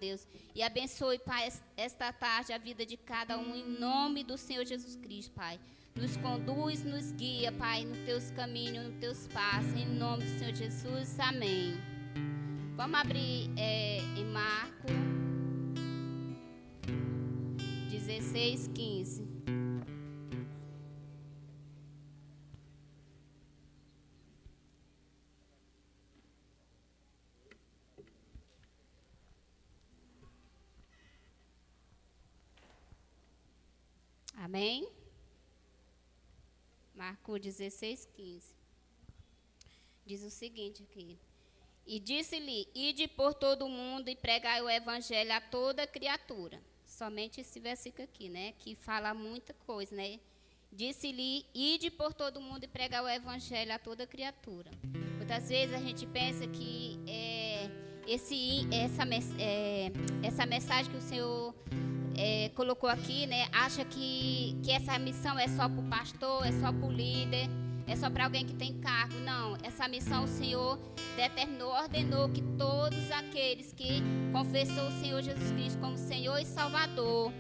Deus. E abençoe, Pai, esta tarde a vida de cada um, em nome do Senhor Jesus Cristo, Pai. Nos conduz, nos guia, Pai, nos teus caminhos, nos teus passos, em nome do Senhor Jesus. Amém. Vamos abrir em Marcos 16, 15. Amém? Marcos 16, 15. Diz o seguinte aqui. E disse-lhe, ide por todo o mundo e pregai o evangelho a toda criatura. Somente esse versículo aqui, né? Que fala muita coisa, né? Disse-lhe, ide por todo o mundo e pregai o evangelho a toda criatura. Muitas vezes a gente pensa que essa mensagem que o Senhor colocou aqui, né? Acha que essa missão é só para o pastor, é só para o líder, é só para alguém que tem cargo. Não, essa missão o Senhor determinou, ordenou que todos aqueles que confessou o Senhor Jesus Cristo como Senhor e Salvador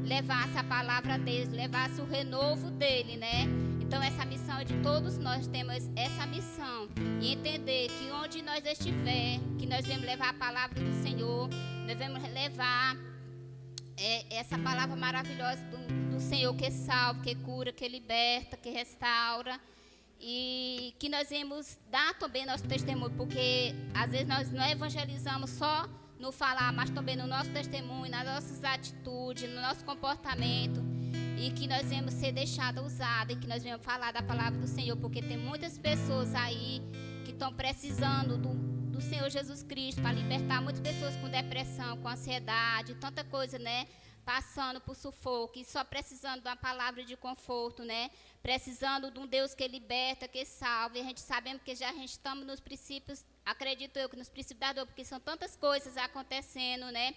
levasse a palavra dele, levasse o renovo dele, né? Então essa missão é de todos nós, temos essa missão e entender que onde nós estiver, que nós devemos levar a palavra do Senhor, nós devemos levar essa palavra maravilhosa do Senhor que salva, que cura, que liberta, que restaura. E que nós vamos dar também nosso testemunho, porque às vezes nós não evangelizamos só no falar, mas também no nosso testemunho, nas nossas atitudes, no nosso comportamento. E que nós vamos ser deixados usados, e que nós vamos falar da palavra do Senhor, porque tem muitas pessoas aí que estão precisando do Senhor Jesus Cristo para libertar muitas pessoas com depressão, com ansiedade, tanta coisa, né? Passando por sufoco e só precisando de uma palavra de conforto, né? Precisando de um Deus que liberta, que salva. E a gente sabemos que já a gente estamos nos princípios, acredito eu, que nos princípios da dor, porque são tantas coisas acontecendo, né?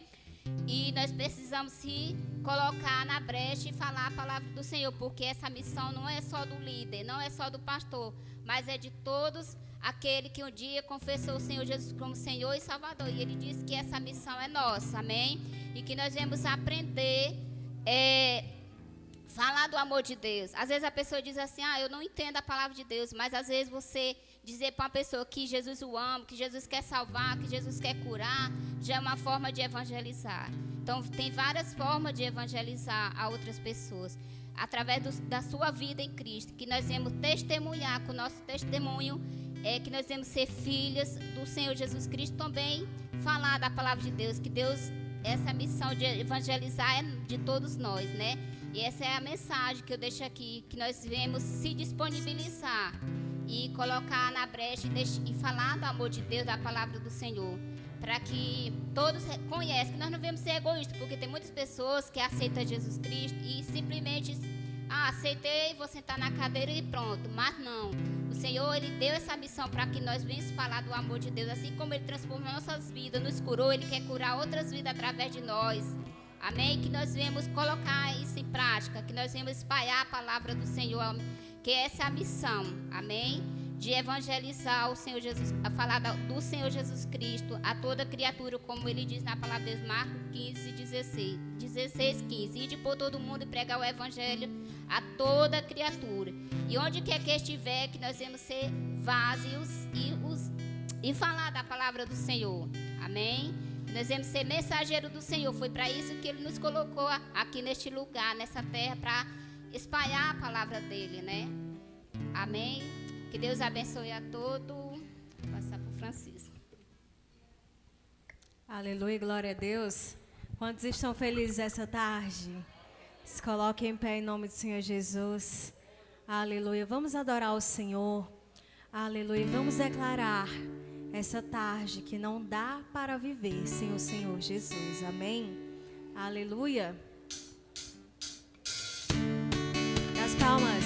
E nós precisamos se colocar na brecha e falar a palavra do Senhor, porque essa missão não é só do líder, não é só do pastor, mas é de todos aquele que um dia confessou o Senhor Jesus como Senhor e Salvador. E Ele disse que essa missão é nossa, amém? E que nós vamos aprender falar do amor de Deus. Às vezes a pessoa diz assim, eu não entendo a palavra de Deus, mas às vezes você dizer para uma pessoa que Jesus o ama, que Jesus quer salvar, que Jesus quer curar, já é uma forma de evangelizar. Então tem várias formas de evangelizar a outras pessoas. Através da sua vida em Cristo, que nós vamos testemunhar com o nosso testemunho, que nós devemos ser filhas do Senhor Jesus Cristo, também falar da palavra de Deus, que Deus, essa missão de evangelizar é de todos nós, né? E essa é a mensagem que eu deixo aqui, que nós devemos se disponibilizar e colocar na brecha e falar do amor de Deus, da palavra do Senhor, para que todos conheçam que nós não devemos ser egoístas, porque tem muitas pessoas que aceitam Jesus Cristo e simplesmente aceitei, vou sentar na cadeira e pronto. Mas não, o Senhor, Ele deu essa missão para que nós venhamos falar do amor de Deus. Assim como Ele transformou nossas vidas, nos curou, Ele quer curar outras vidas através de nós. Amém? Que nós venhamos colocar isso em prática, que nós venhamos espalhar a palavra do Senhor, que essa é a missão, amém? De evangelizar o Senhor Jesus, a falar do Senhor Jesus Cristo a toda criatura, como Ele diz na palavra de Deus, Marcos 15, 16, 15. Ide por todo mundo e pregar o evangelho a toda criatura. E onde quer que estiver, que nós vamos ser vazios e falar da palavra do Senhor. Amém? Nós vamos ser mensageiros do Senhor. Foi para isso que Ele nos colocou aqui neste lugar, nessa terra, para espalhar a palavra dEle, né? Amém? Que Deus abençoe a todos. Vou passar para o Francisco. Aleluia, glória a Deus. Quantos estão felizes essa tarde? Se coloquem em pé em nome do Senhor Jesus. Aleluia. Vamos adorar o Senhor. Aleluia. Vamos declarar essa tarde que não dá para viver sem o Senhor Jesus. Amém? Aleluia. Das palmas.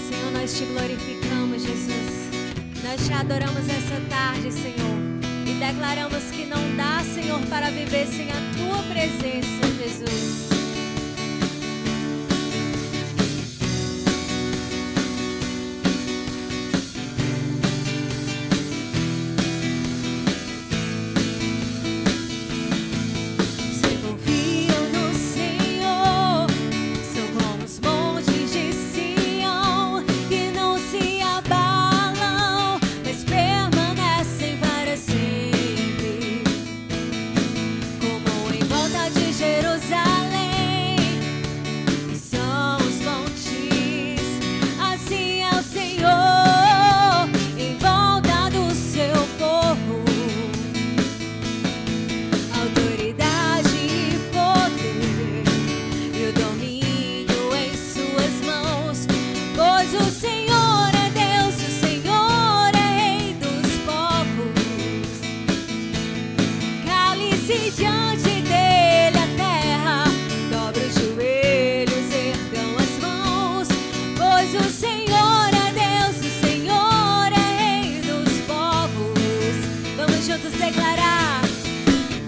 Senhor, nós te glorificamos, Jesus. Nós te adoramos essa tarde, Senhor. E declaramos que não dá, Senhor, para viver sem a tua presença, Jesus. Cale-se diante dele a terra, dobra os joelhos, ergam as mãos, pois o Senhor é Deus, o Senhor é Rei dos povos. Vamos juntos declarar: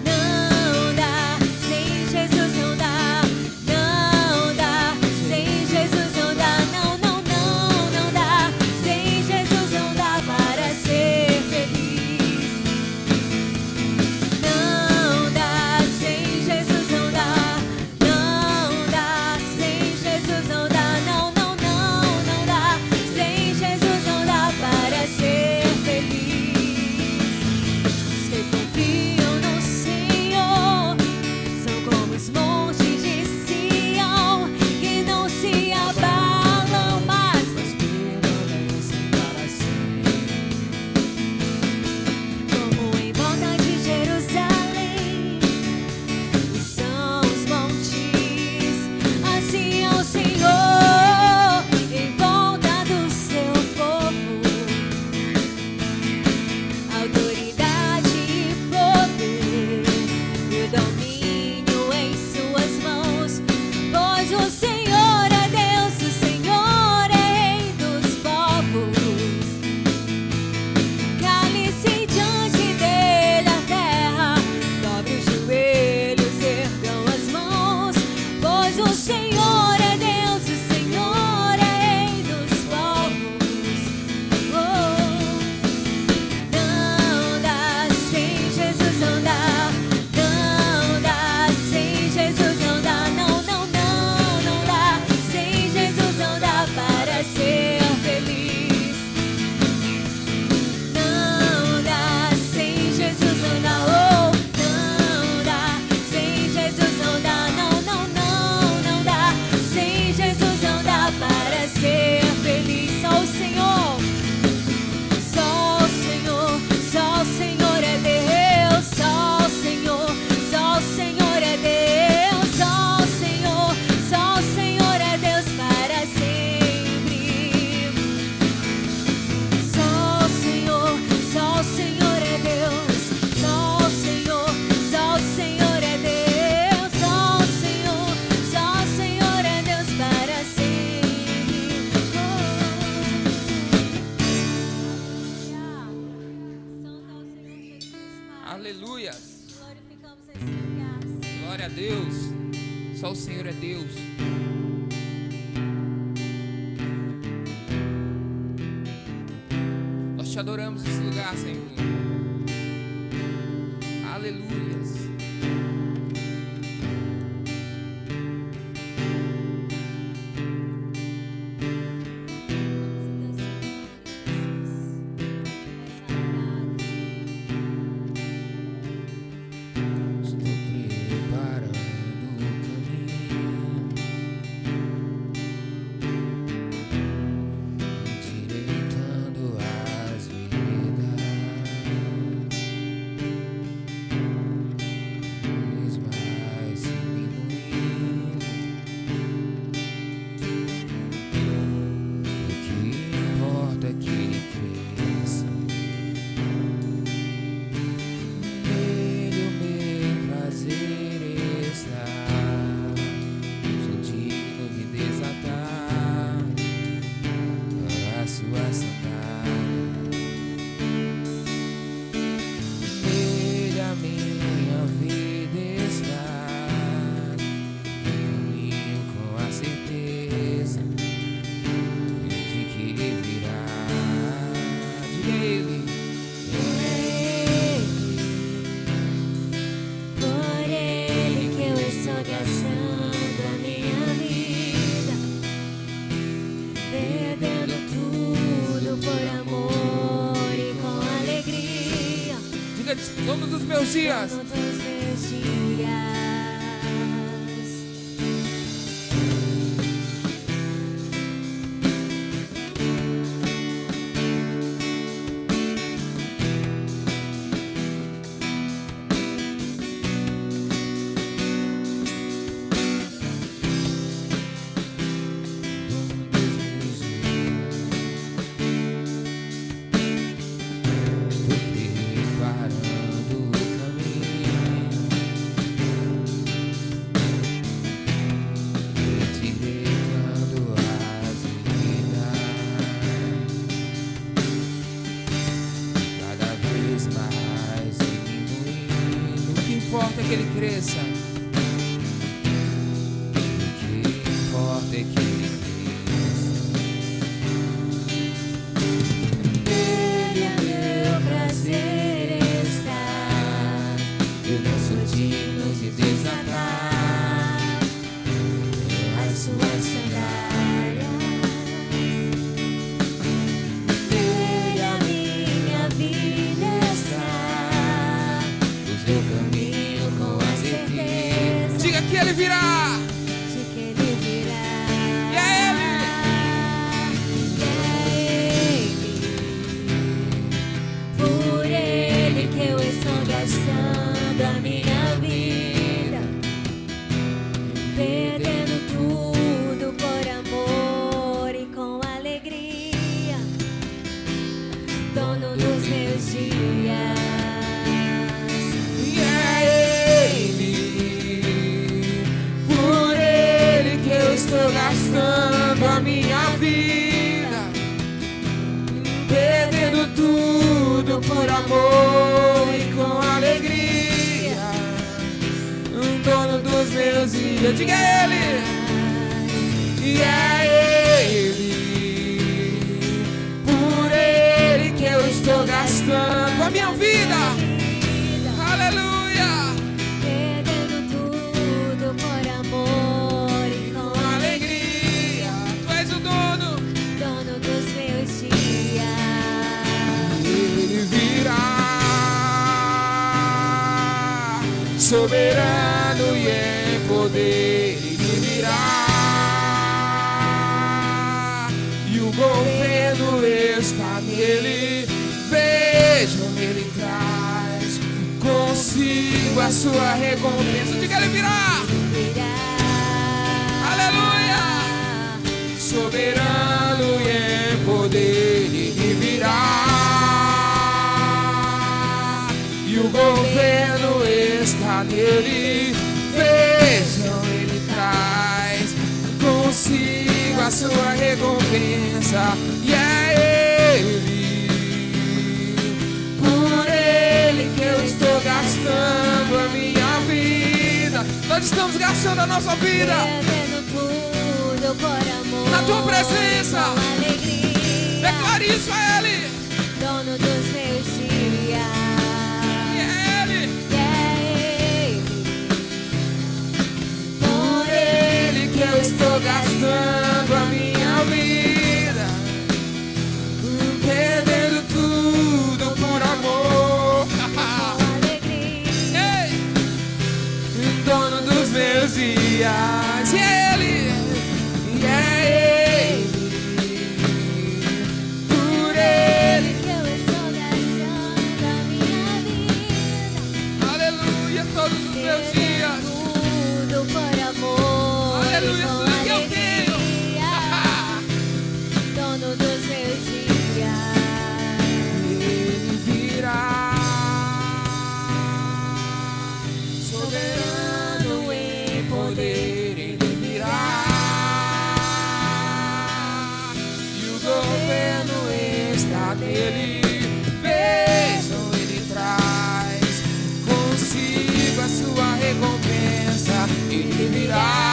não dá, sem Jesus não dá, não dá, sem Jesus não dá, não, não, não, não dá, sem Jesus não dá para ser feliz. Não dá, sem Jesus não dá, não dá, sem Jesus não dá, não, não, não, não dá, sem Jesus não dá para ser feliz. Os que confiam no Senhor são como os montes de Sião, que não se abalam mais, mas permanecem para sempre. Como em volta de Jerusalém, e são os montes, assim é o Senhor em volta do seu povo. Autoridade e poder, e o domínio em suas mãos, pois o Senhor é Deus, o Senhor é Rei dos povos. Cale-se diante dele a terra, dobre os joelhos, ergam as mãos, pois o Senhor é Deus, o Senhor é Rei dos povos. Não dá, sem Jesus não dá, não dá, sem Jesus não dá, não, não, não, não dá, sem Jesus não dá para ser feliz. Não dá, sem Jesus não dá, oh, não dá, sem Jesus não dá, não, não, não, não dá, sem Jesus não dá para ser feliz. Só o Senhor, só o Senhor, só o Senhor é Deus, só o Senhor, só o Senhor é Deus, só o Senhor é Deus para sempre. Só o Senhor é Deus, só o Senhor é Deus, só o Senhor é Deus para sempre. Santo é o Senhor Jesus, Pai. Aleluia. Glorificamos esse lugar. Glória a Deus. Só o Senhor é Deus. Nós te adoramos nesse lugar, Senhor. Aleluia. Estou preparando o caminho, endireitando as veredas, mais diminuindo. O que importa é que ele cresça. Nele o meu prazer está. Sou digno de desatar a sua sandália. Nele a minha vida está. Caminho com a certeza de que ele virá. Diga ele. Por ele que eu estou gastando a minha vida, perdendo tudo por amor e com alegria, Diga todos os meus dias. todos os meus dias. Estou preparando o caminho, importa é que ele cresça. O que importa é que ele cresça. Nele é meu prazer estar. Eu não sou digno de desatar As suas sandálias. Nele a minha vida está. o seu caminho com a certeza. Diga que ele virá. De que ele virá. E é ele. Por ele que eu estou gastando a minha vida, perdendo tudo por amor e com alegria, dono dos meus dias. E é ele. Por ele que eu estou gastando a minha vida, perdendo tudo por amor e com alegria, dono dos meus dias. Diga ele. E é ele. Por ele que eu estou gastando a minha vida. Aleluia. Perdendo tudo por amor e com Com alegria. Tu és o dono. dono dos meus dias. Ele virá, soberano e em poder. Ele virá, e o governo está nele. Vejam, ele traz consigo a sua recompensa. Diga, ele virá. Aleluia. Soberano e em poder. Ele virá, e o governo está nele. Vejam, ele traz consigo a sua recompensa. E é ele. Por ele que eu estou gastando a minha vida. Nós estamos gastando a nossa vida Perdendo tudo por amor. na tua presença. Com alegria. Declare isso a ele. Dono dos meus dias. E é ele. Por Ele que eu estou gastando a minha vida, perdendo tudo por amor. com alegria. Ei, dono dos meus dias. E é ele. E é ele. Por ele. Que eu estou gastando a minha vida. Aleluia, todos os meus dias. Tudo por amor. Aleluia, com tudo que eu alegria. tenho. Dono dos meus dias. Ele virá, soberano em poder. Ele virá, e o governo está nele. Vejam, ele traz consigo a sua recompensa. Ele virá,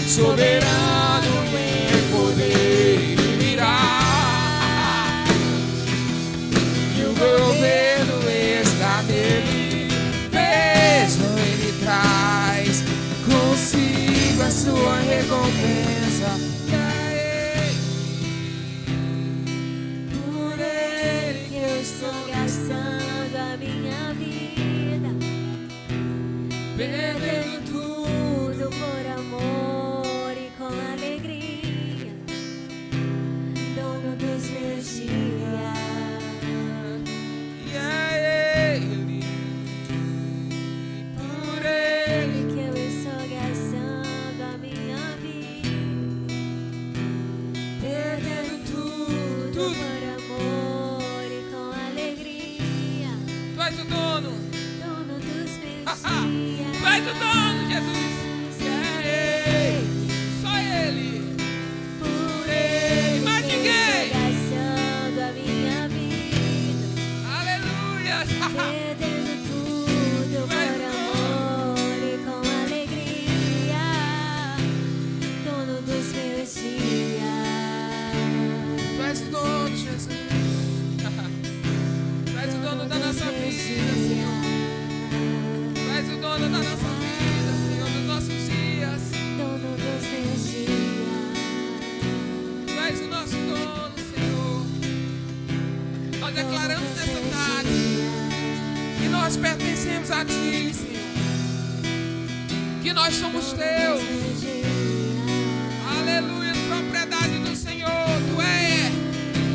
soberano em poder. Ele virá, e o governo está nele. Vejam, ele traz consigo a sua recompensa. Por ele que eu estou gastando a minha vida. Perdendo Tudo por amor e com alegria. Dono dos meus dias. E é ele. Por ele. Que eu estou gastando a minha vida. Perdendo tudo. Por amor e com alegria. Tu és o dono. Dono dos meus dias. Tu és o dono, Jesus. É ele. Só ele. Por E mais que eu ninguém. estou gastando a minha vida. Aleluia. Perdendo dono da nossa vida, Senhor, dos nossos dias. dono dos meus dias. Tu és o nosso dono, Senhor. Nós declaramos nessa tarde que nós pertencemos a Ti, Senhor. Que nós somos Teus. Aleluia, propriedade do Senhor. Tu é.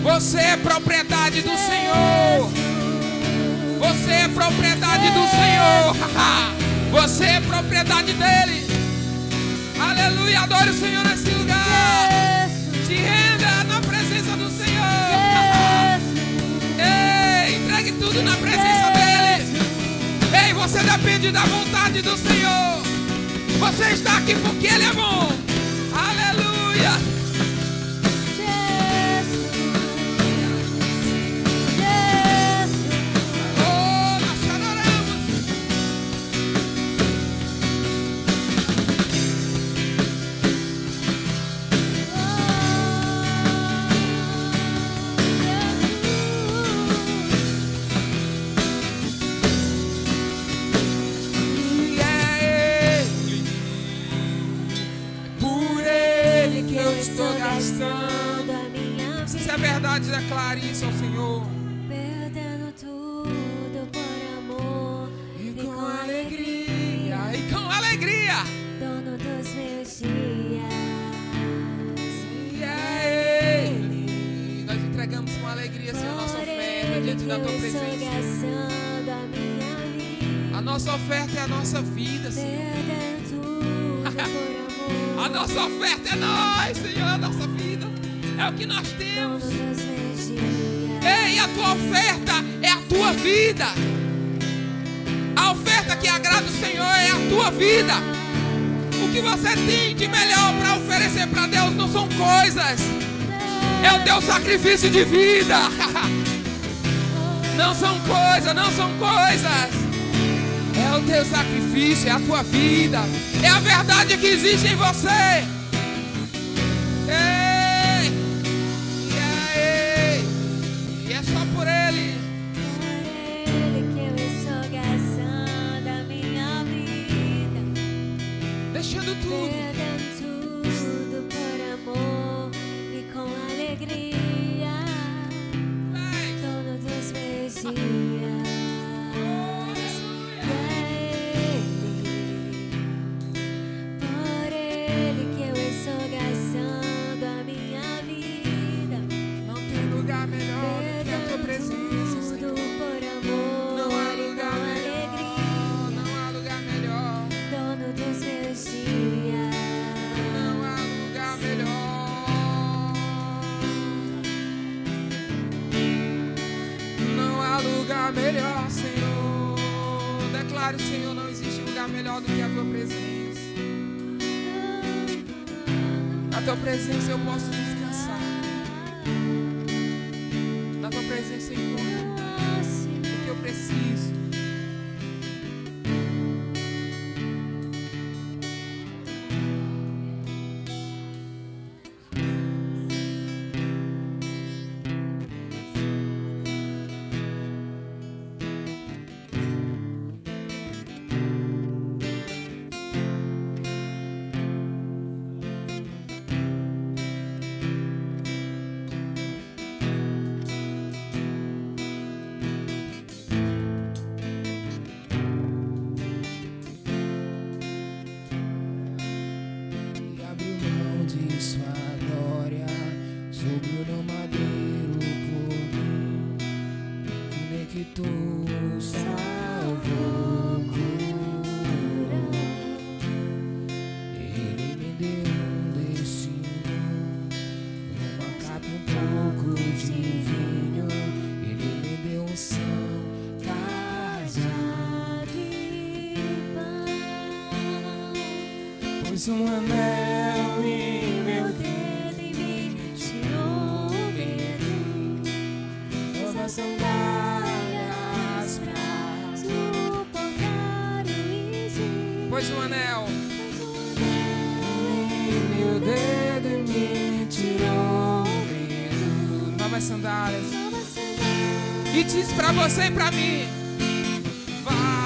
Você é propriedade do Senhor. Você é propriedade do Senhor. Você é propriedade dele. Aleluia, adore o Senhor nesse lugar. Se renda na presença do Senhor. Ei, entregue tudo na presença dele. Ei, você depende da vontade do Senhor. Você está aqui porque ele é bom. Aleluia. Declare isso ao Senhor. Perdendo tudo por amor E com alegria. E com alegria. dono dos meus dias. E é Ele. Nós entregamos com alegria, Senhor, a nossa oferta diante da Tua presença. A nossa oferta é a nossa vida, Senhor. Perdendo tudo por amor. A nossa oferta é nós, Senhor, a nossa vida. É o que nós temos. Dono dos meus dias. Ei, a tua oferta é a tua vida. A oferta que agrada o Senhor é a tua vida. O que você tem de melhor para oferecer para Deus não são coisas. É o teu sacrifício de vida. Não são coisas, não são coisas. É o teu sacrifício, é a tua vida. É a verdade que existe em você. Por ele que eu estou gastando a minha vida. Deixando tudo. Perdendo tudo por amor e com alegria. Dono dos meus dias. Por ele que eu estou gastando a minha vida. Não tem lugar melhor. Melhor, Senhor. Declare, Senhor, não existe lugar melhor do que a tua presença. Na tua presença eu posso descansar. Na tua presença eu encontro o que eu preciso. Pôs um anel em meu dedo e me tirou o medo. Novas sandálias pra suportar o risco. Pôs um anel em meu dedo e me tirou o medo. Novas sandálias. E diz pra você e pra mim: vai.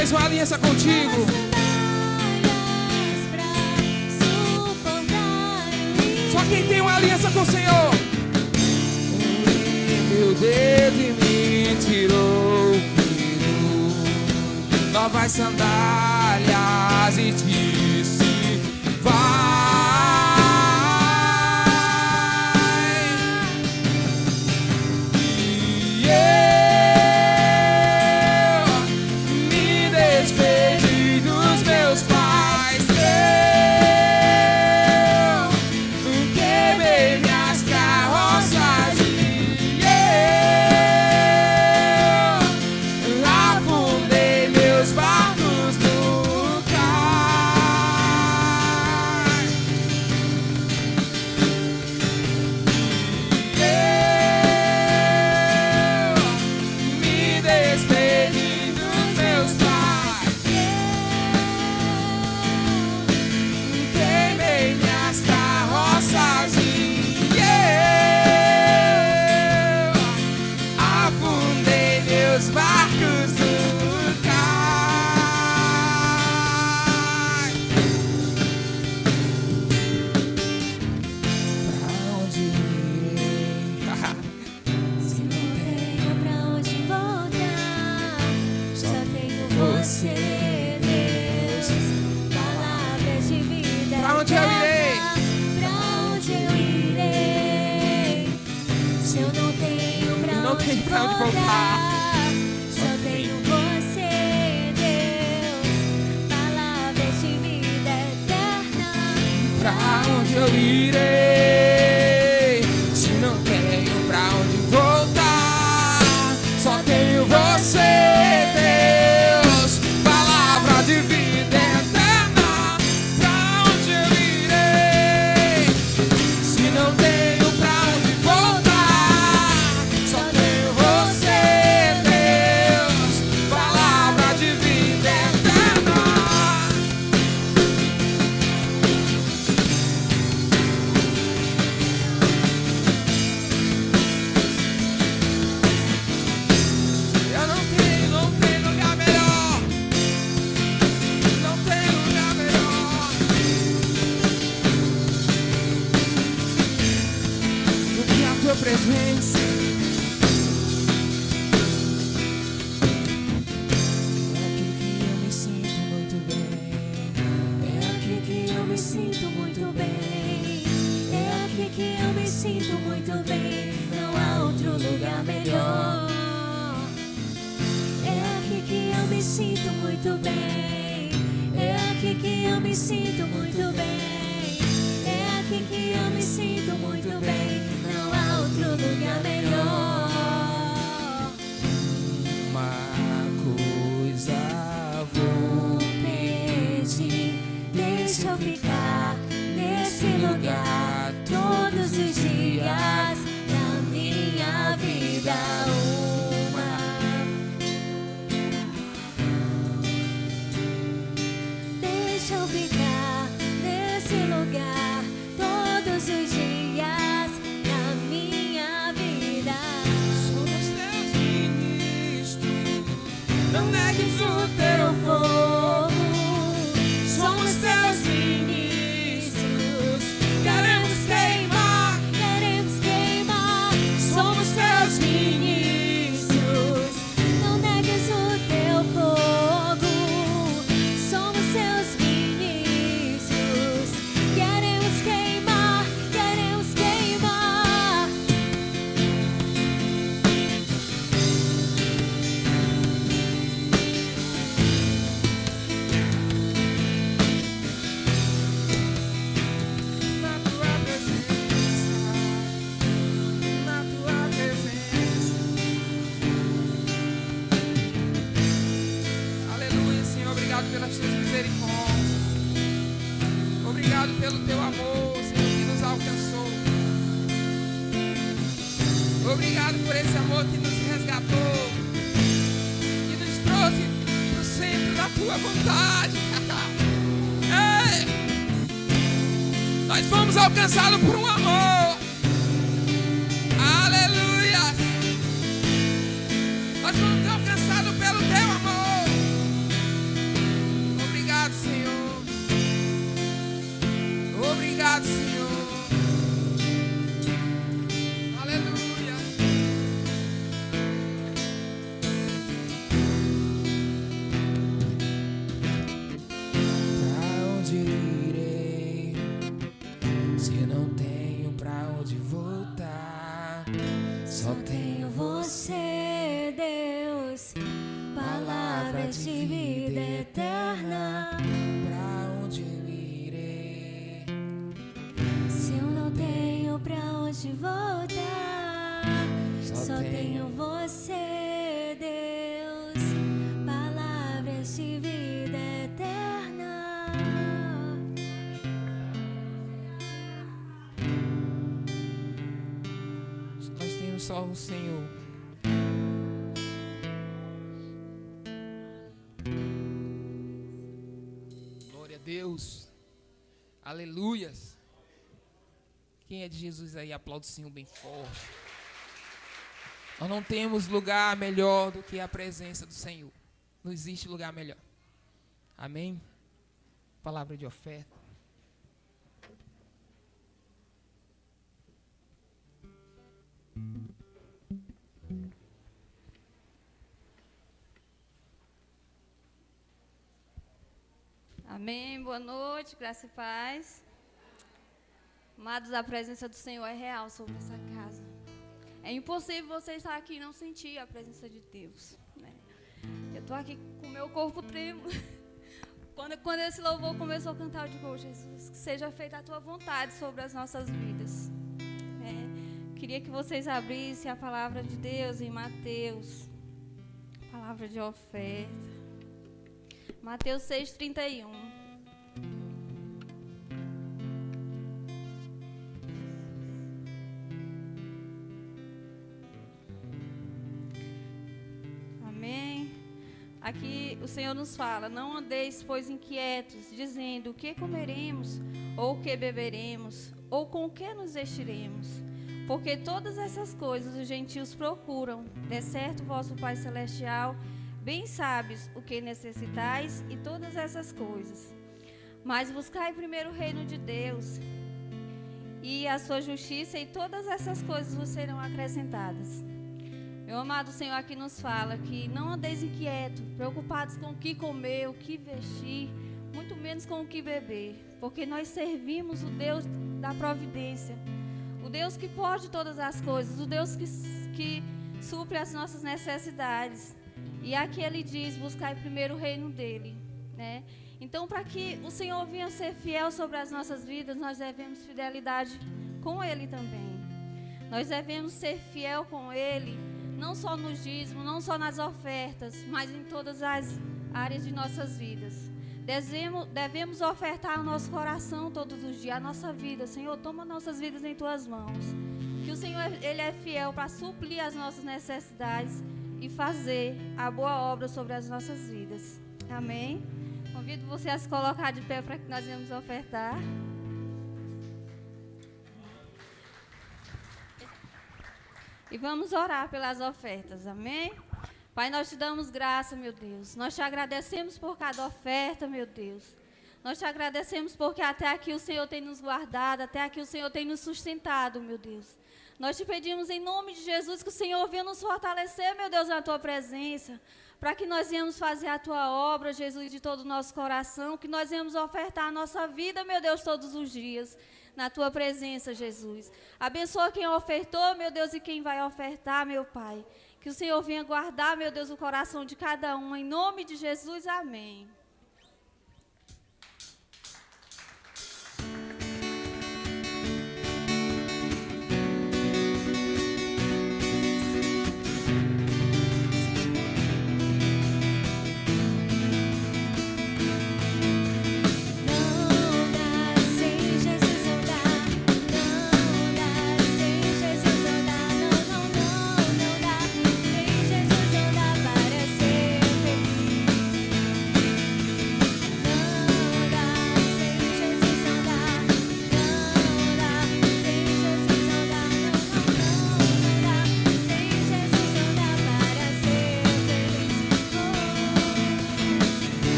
fez uma aliança contigo. Só quem tem uma aliança com o Senhor. Meu dedo e me tirou novas sandálias e disse: vai. E eu me despedi dos meus pais. Eu queimei minhas carroças e eu afundei meus barcos no cais. Eu me despedi dos meus pais. Queimei minhas carroças e eu afundei meus barcos no cais. Pra onde irei? Se não tenho pra onde voltar, só tenho você, Deus. Palavras de vida. Pra onde eu irei? Pra onde eu irei? Se eu não tenho pra Não onde tenho pra onde voltar, só tenho você, Deus. Palavras de vida eterna. Pra onde eu irei? Se não tenho pra onde voltar, só tenho você, Deus. Palavra de vida eterna. Pra onde eu irei? Se não tenho pra onde voltar, só tenho você, Deus. Palavra de vida eterna. Eu não tenho lugar melhor. Não tem lugar melhor do que a tua presença. É aqui que eu me sinto muito bem. É aqui que eu me sinto muito bem. Não há outro lugar melhor. É aqui que eu me sinto muito bem. É aqui que eu me sinto muito bem. É aqui que eu me sinto muito bem. Não há outro lugar melhor. Uma coisa vou Pedir, deixa eu ficar nesse lugar todos os dias da minha vida. Deixa eu ficar nesse lugar todos os dias da minha vida. Somos teus ministros, não negues o teu Fogo, Somos teus ministros, queremos queimar. queremos queimar. Somos teus ministros, Não negues o teu fogo. Somos seus ministros. Queremos queimar, queremos queimar. na tua presença, na tua presença. Aleluia, Senhor, obrigado pelas tuas misericórdias. Obrigado pelo teu amor, Senhor, que nos alcançou. Obrigado por esse amor que nos resgatou, que nos trouxe para o centro da tua vontade. Ei! Nós fomos alcançados por um amor. Aleluia! Nós fomos alcançados pelo teu amor. não tenho você, Deus, palavras de vida eterna, pra onde eu irei? se eu não tenho pra onde voltar, só tenho você, Deus, palavras de vida eterna. Nós temos só o Senhor. Glória a Deus. Aleluias. Quem é de Jesus aí, aplaude o Senhor bem forte. Nós não temos lugar melhor do que a presença do Senhor. Não existe lugar melhor. Amém? Palavra de oferta. Amém, boa noite, graça e paz. Amados, a presença do Senhor é real sobre essa casa. É impossível você estar aqui e não sentir a presença de Deus, né? Eu estou aqui com o meu corpo trêmulo. Quando esse louvor começou a cantar, eu digo, oh, Jesus, que seja feita a tua vontade sobre as nossas vidas. Queria que vocês abrissem a palavra de Deus em Mateus, palavra de oferta. Mateus 6:31. Amém. Aqui o Senhor nos fala: não andeis, pois, inquietos, dizendo: o que comeremos, ou o que beberemos, ou com o que nos vestiremos? Porque todas essas coisas os gentios procuram. De certo, vosso Pai Celestial bem sabes o que necessitais e todas essas coisas. Mas buscai primeiro o reino de Deus e a sua justiça, e todas essas coisas vos serão acrescentadas. Meu amado Senhor aqui nos fala que não andeis inquietos, preocupados com o que comer, o que vestir, muito menos com o que beber, porque nós servimos o Deus da providência, o Deus que pode todas as coisas, o Deus que supre as nossas necessidades. E aqui ele diz, buscai primeiro o reino dele, né? Então, para que o Senhor venha ser fiel sobre as nossas vidas, nós devemos fidelidade com ele também. Nós devemos ser fiel com ele, não só nos dízimos, não só nas ofertas, mas em todas as áreas de nossas vidas. Devemos ofertar o nosso coração todos os dias, a nossa vida. Senhor, toma nossas vidas em tuas mãos. Que o Senhor, ele é fiel para suprir as nossas necessidades e fazer a boa obra sobre as nossas vidas. Amém? Convido você a se colocar de pé para que nós venhamos ofertar. E vamos orar pelas ofertas. Amém? Pai, nós te damos graça, meu Deus. Nós te agradecemos por cada oferta, meu Deus. Nós te agradecemos porque até aqui o Senhor tem nos guardado, até aqui o Senhor tem nos sustentado, meu Deus. Nós te pedimos em nome de Jesus que o Senhor venha nos fortalecer, meu Deus, na tua presença, para que nós venhamos fazer a tua obra, Jesus, de todo o nosso coração, que nós venhamos ofertar a nossa vida, meu Deus, todos os dias, na tua presença, Jesus. Abençoa quem ofertou, meu Deus, e quem vai ofertar, meu Pai. Que o Senhor venha guardar, meu Deus, o coração de cada um, em nome de Jesus, amém.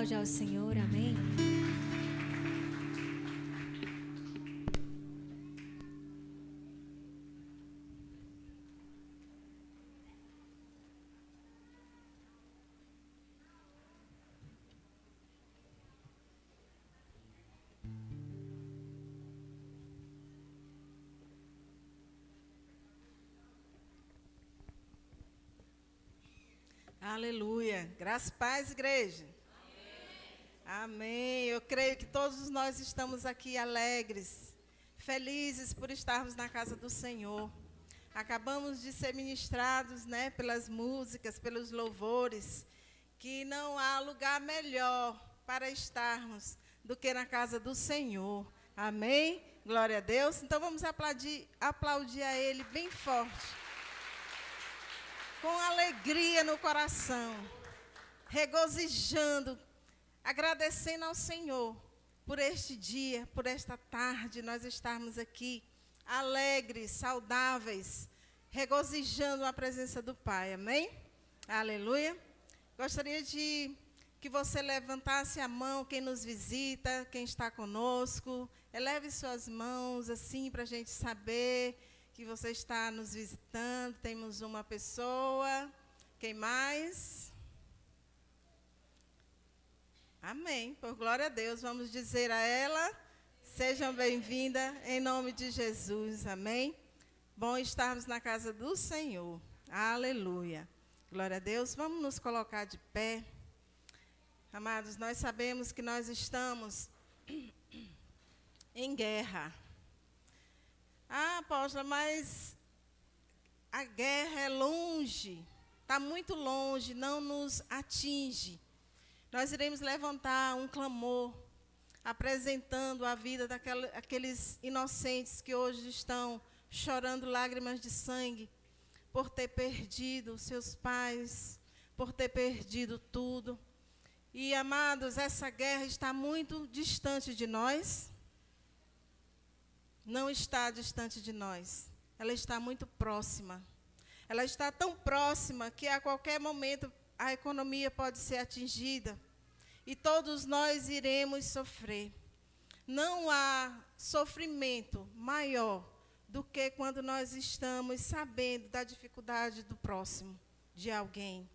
aplaudir ao Senhor, amém? Aleluia. Graça e paz, igreja. Amém. Eu creio que todos nós estamos aqui alegres, felizes por estarmos na casa do Senhor. Acabamos de ser ministrados, né, pelas músicas, pelos louvores, que não há lugar melhor para estarmos do que na casa do Senhor. Amém? Glória a Deus. Então vamos aplaudir a Ele bem forte, com alegria no coração, regozijando, agradecendo ao Senhor por este dia, por esta tarde, nós estarmos aqui alegres, saudáveis, regozijando a presença do Pai. Amém? Aleluia. Gostaria de que você levantasse a mão, quem nos visita, quem está conosco. Eleve suas mãos assim para a gente saber que você está nos visitando. Temos uma pessoa. Quem mais? Amém. Por glória a Deus, vamos dizer a ela, sejam bem-vindas em nome de Jesus. Amém. Bom estarmos na casa do Senhor. Aleluia. Glória a Deus. Vamos nos colocar de pé. Amados, nós sabemos que nós estamos em guerra. Ah, apóstola, mas a guerra é longe, está muito longe, não nos atinge. Nós iremos levantar um clamor, apresentando a vida daqueles inocentes que hoje estão chorando lágrimas de sangue, por ter perdido seus pais, por ter perdido tudo. E, amados, essa guerra está muito distante de nós. Não está distante de nós. Ela está muito próxima. Ela está tão próxima que a qualquer momento a economia pode ser atingida. E todos nós iremos sofrer. Não há sofrimento maior do que quando nós estamos sabendo da dificuldade do próximo, de alguém.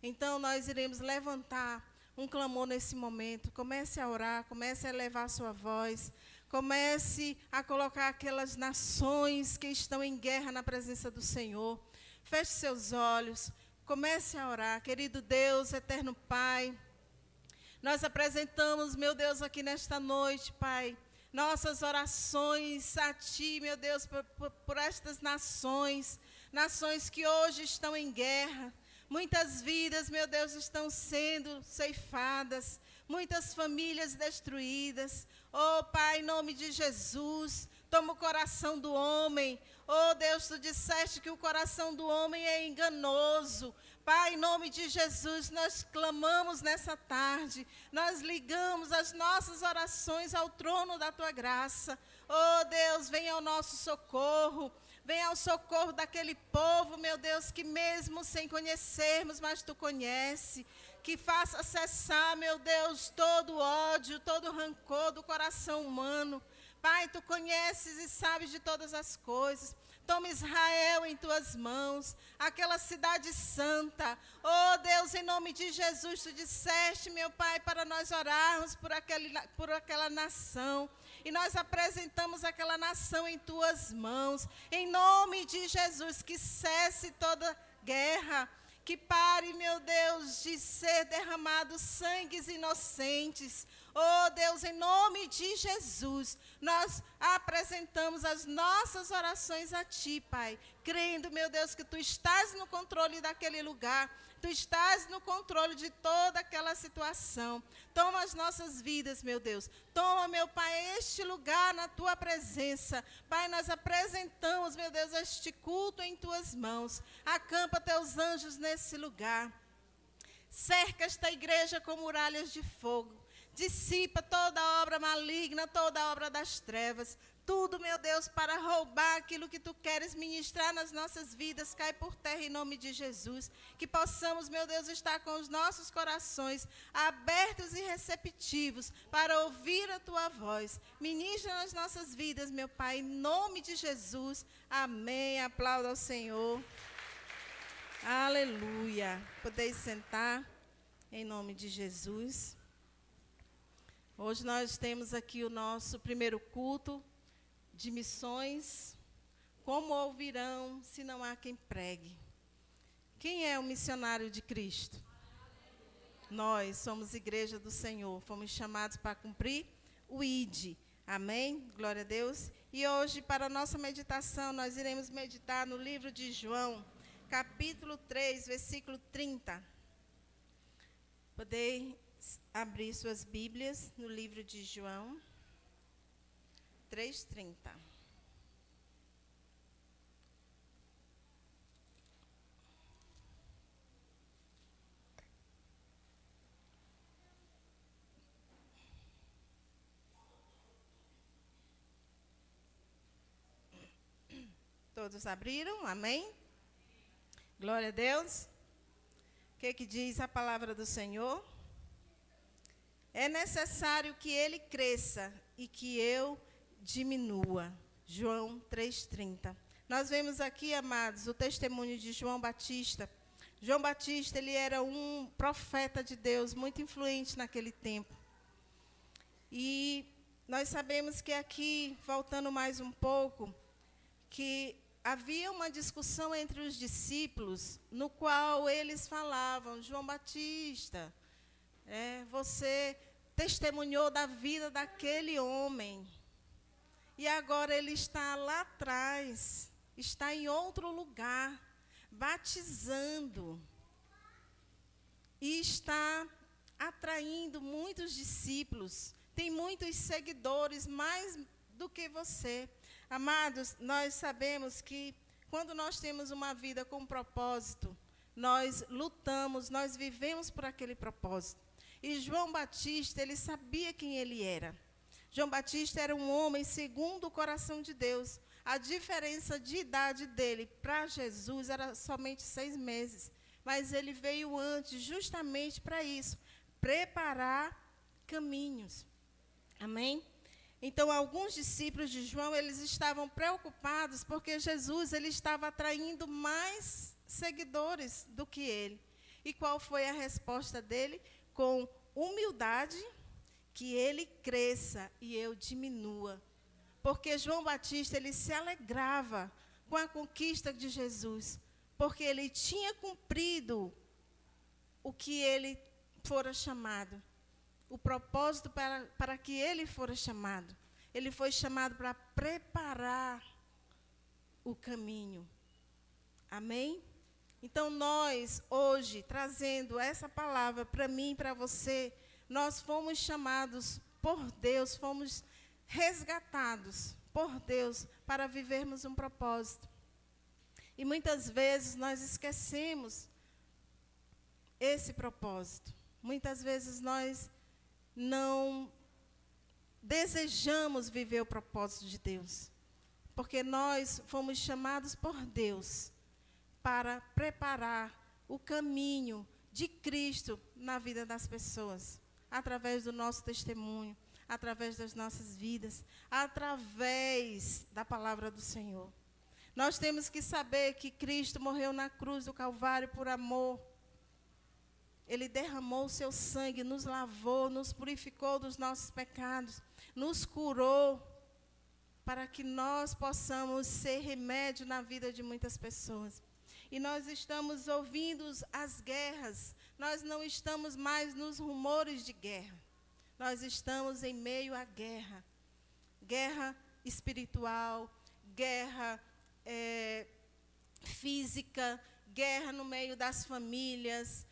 Então, nós iremos levantar um clamor nesse momento. Comece a orar, comece a elevar a sua voz, comece a colocar aquelas nações que estão em guerra na presença do Senhor. Feche seus olhos, comece a orar. Querido Deus, eterno Pai, nós apresentamos, meu Deus, aqui nesta noite, Pai, nossas orações a Ti, meu Deus, por estas nações que hoje estão em guerra. Muitas vidas, meu Deus, estão sendo ceifadas, muitas famílias destruídas. Oh, Pai, em nome de Jesus, toma o coração do homem. Oh, Deus, Tu disseste que o coração do homem é enganoso. Pai, em nome de Jesus, nós clamamos nessa tarde, nós ligamos as nossas orações ao trono da Tua graça. Oh, Deus, venha ao nosso socorro. Venha ao socorro daquele povo, meu Deus, que mesmo sem conhecermos, mas Tu conhece. Que faça cessar, meu Deus, todo ódio, todo rancor do coração humano. Pai, Tu conheces e sabes de todas as coisas. Toma Israel em Tuas mãos, aquela cidade santa. Oh, Deus, em nome de Jesus, Tu disseste, meu Pai, para nós orarmos por aquela nação. E nós apresentamos aquela nação em Tuas mãos. Em nome de Jesus, que cesse toda guerra. Que pare, meu Deus, de ser derramado sangues inocentes. Oh, Deus, em nome de Jesus, nós apresentamos as nossas orações a Ti, Pai. Crendo, meu Deus, que Tu estás no controle daquele lugar. Tu estás no controle de toda aquela situação. Toma as nossas vidas, meu Deus. Toma, meu Pai, este lugar na Tua presença. Pai, nós apresentamos, meu Deus, este culto em Tuas mãos. Acampa Teus anjos nesse lugar. Cerca esta igreja com muralhas de fogo. Dissipa toda obra maligna, toda obra das trevas. Tudo, meu Deus, para roubar aquilo que Tu queres ministrar nas nossas vidas, cai por terra em nome de Jesus. Que possamos, meu Deus, estar com os nossos corações abertos e receptivos para ouvir a Tua voz. Ministra nas nossas vidas, meu Pai, em nome de Jesus. Amém. Aplauda ao Senhor. Aleluia. Podeis sentar em nome de Jesus. Hoje nós temos aqui o nosso primeiro culto de missões. Como ouvirão se não há quem pregue? Quem é o missionário de Cristo? Nós somos igreja do Senhor. Fomos chamados para cumprir o ID. Amém? Glória a Deus. E hoje, para a nossa meditação, nós iremos meditar no livro de João, capítulo 3, versículo 30. Podem abrir suas Bíblias no livro de João 3:30. Todos abriram? Amém? Glória a Deus. O que diz a palavra do Senhor? É necessário que ele cresça e que eu diminua. João 3:30. Nós vemos aqui, amados, o testemunho de João Batista. João Batista, ele era um profeta de Deus, muito influente naquele tempo. E nós sabemos que aqui, voltando mais um pouco, que havia uma discussão entre os discípulos, no qual eles falavam: João Batista, você testemunhou da vida daquele homem, e agora ele está lá atrás, está em outro lugar, batizando, e está atraindo muitos discípulos, tem muitos seguidores, mais do que você. Amados, nós sabemos que quando nós temos uma vida com propósito, nós lutamos, nós vivemos por aquele propósito. E João Batista, ele sabia quem ele era. João Batista era um homem segundo o coração de Deus. A diferença de idade dele para Jesus era somente 6 meses. Mas ele veio antes justamente para isso, preparar caminhos. Amém? Então, alguns discípulos de João, eles estavam preocupados porque Jesus, ele estava atraindo mais seguidores do que ele. E qual foi a resposta dele? Com humildade, que ele cresça e eu diminua. Porque João Batista, ele se alegrava com a conquista de Jesus, porque ele tinha cumprido o que ele fora chamado. O propósito para que ele fora chamado. Ele foi chamado para preparar o caminho. Amém? Então, nós, hoje, trazendo essa palavra para mim e para você, nós fomos chamados por Deus, fomos resgatados por Deus para vivermos um propósito. E muitas vezes nós esquecemos esse propósito. Muitas vezes nós não desejamos viver o propósito de Deus, porque nós fomos chamados por Deus para preparar o caminho de Cristo na vida das pessoas, através do nosso testemunho, através das nossas vidas, através da palavra do Senhor. Nós temos que saber que Cristo morreu na cruz do Calvário por amor. Ele derramou o seu sangue, nos lavou, nos purificou dos nossos pecados, nos curou, para que nós possamos ser remédio na vida de muitas pessoas. E nós estamos ouvindo as guerras, nós não estamos mais nos rumores de guerra. Nós estamos em meio à guerra. Guerra espiritual, guerra física, guerra no meio das famílias.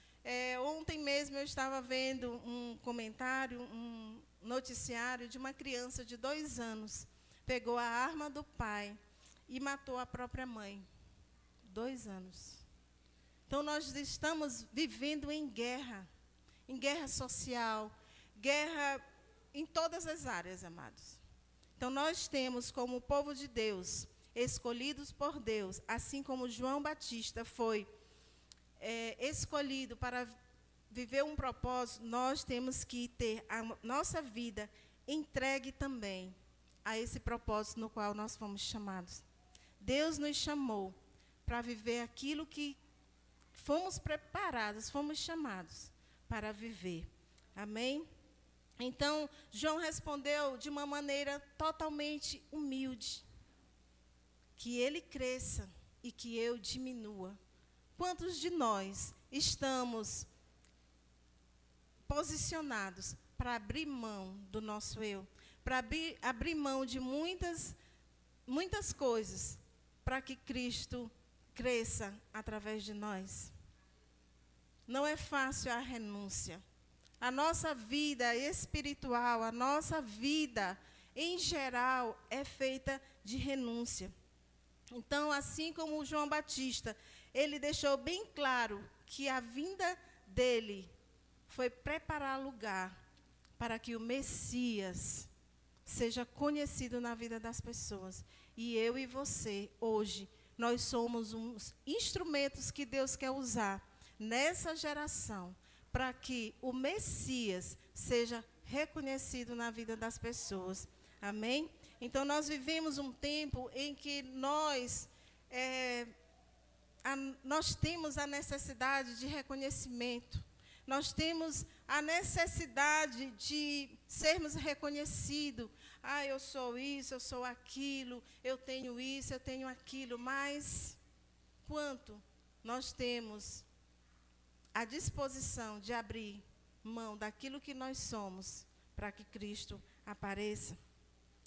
Ontem mesmo eu estava vendo um comentário, um noticiário de uma criança de 2 anos. Pegou a arma do pai e matou a própria mãe. 2 anos. Então, nós estamos vivendo em guerra social, guerra em todas as áreas, amados. Então, nós temos como povo de Deus, escolhidos por Deus, assim como João Batista foi escolhido para viver um propósito, nós temos que ter a nossa vida entregue também a esse propósito no qual nós fomos chamados. Deus nos chamou para viver aquilo que fomos preparados, fomos chamados para viver. Amém? Então, João respondeu de uma maneira totalmente humilde, que ele cresça e que eu diminua. quantos de nós estamos posicionados para abrir mão do nosso eu, para abrir mão de muitas coisas, para que Cristo cresça através de nós? Não é fácil a renúncia. A nossa vida espiritual, a nossa vida em geral é feita de renúncia. Então, assim como João Batista, ele deixou bem claro que a vinda dele foi preparar lugar para que o Messias seja conhecido na vida das pessoas. E eu e você, hoje, nós somos uns instrumentos que Deus quer usar nessa geração para que o Messias seja reconhecido na vida das pessoas. Amém? Então, nós vivemos um tempo em que nós temos a necessidade de reconhecimento. Nós temos a necessidade de sermos reconhecidos. Ah, eu sou isso, eu sou aquilo, eu tenho isso, eu tenho aquilo. Mas quanto nós temos a disposição de abrir mão daquilo que nós somos para que Cristo apareça?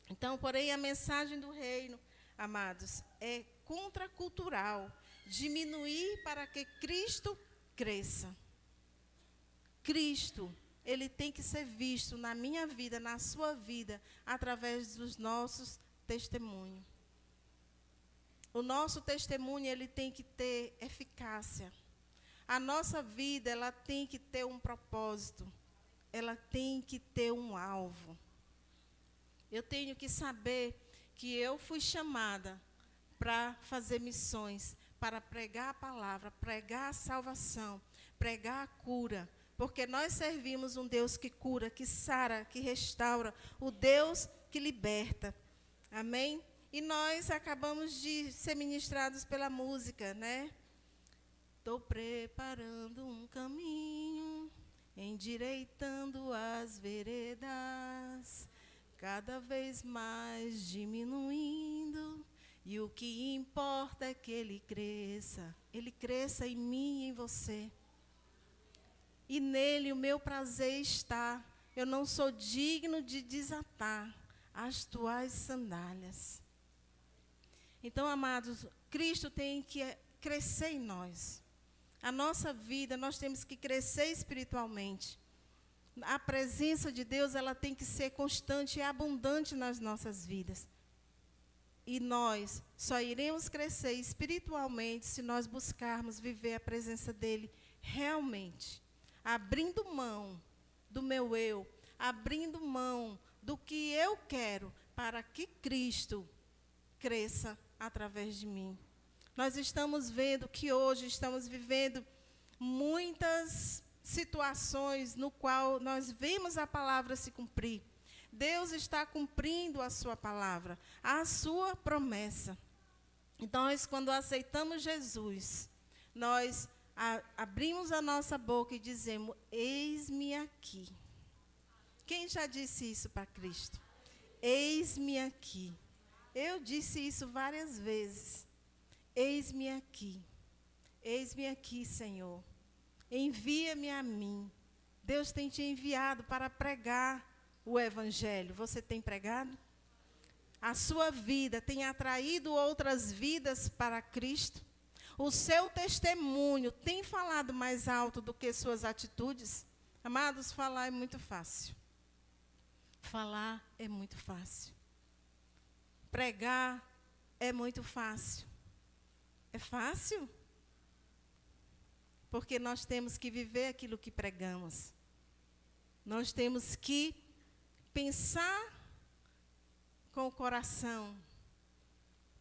Então, porém, a mensagem do reino, amados, é contracultural. Diminuir para que Cristo cresça. Cristo, ele tem que ser visto na minha vida, na sua vida, através dos nossos testemunhos. O nosso testemunho, ele tem que ter eficácia. A nossa vida, ela tem que ter um propósito. Ela tem que ter um alvo. Eu tenho que saber que eu fui chamada para fazer missões, para pregar a palavra, pregar a salvação, pregar a cura. Porque nós servimos um Deus que cura, que sara, que restaura, o Deus que liberta. Amém? E nós acabamos de ser ministrados pela música, né? Estou preparando um caminho, endireitando as veredas, cada vez mais diminuindo, e o que importa é que Ele cresça em mim e em você. E nele o meu prazer está. Eu não sou digno de desatar as tuas sandálias. Então, amados, Cristo tem que crescer em nós. A nossa vida, nós temos que crescer espiritualmente. A presença de Deus, ela tem que ser constante e abundante nas nossas vidas. E nós só iremos crescer espiritualmente se nós buscarmos viver a presença dEle realmente. Abrindo mão do meu eu, abrindo mão do que eu quero, para que Cristo cresça através de mim. Nós estamos vendo que hoje estamos vivendo muitas situações no qual nós vemos a palavra se cumprir. Deus está cumprindo a sua palavra, a sua promessa. Então, nós, quando aceitamos Jesus, nós abrimos a nossa boca e dizemos: eis-me aqui. Quem já disse isso para Cristo? Eis-me aqui. Eu disse isso várias vezes. Eis-me aqui. Eis-me aqui, Senhor. Envia-me a mim. Deus tem te enviado para pregar o Evangelho. Você tem pregado? A sua vida tem atraído outras vidas para Cristo? O seu testemunho tem falado mais alto do que suas atitudes? Amados, falar é muito fácil. Falar é muito fácil. Pregar é muito fácil. É fácil? Porque nós temos que viver aquilo que pregamos. Nós temos que pensar com o coração.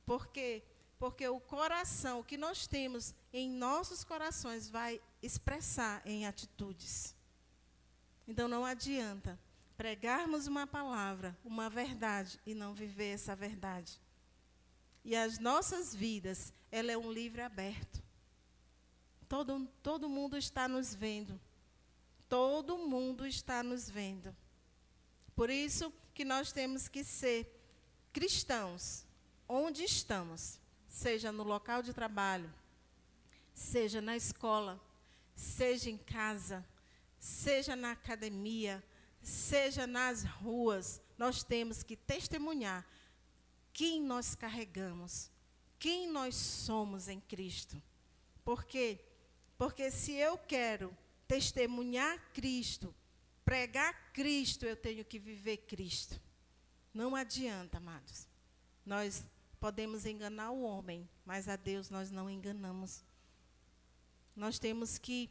Por quê? Porque o coração, o que nós temos em nossos corações, vai expressar em atitudes. Então, não adianta pregarmos uma palavra, uma verdade, e não viver essa verdade. E as nossas vidas, ela é um livro aberto. Todo mundo está nos vendo. Todo mundo está nos vendo. Por isso que nós temos que ser cristãos onde estamos. Seja no local de trabalho, seja na escola, seja em casa, seja na academia, seja nas ruas, nós temos que testemunhar quem nós carregamos, quem nós somos em Cristo. Por quê? Porque se eu quero testemunhar Cristo, pregar Cristo, eu tenho que viver Cristo. Não adianta, amados. Nós podemos enganar o homem, mas a Deus nós não enganamos. Nós temos que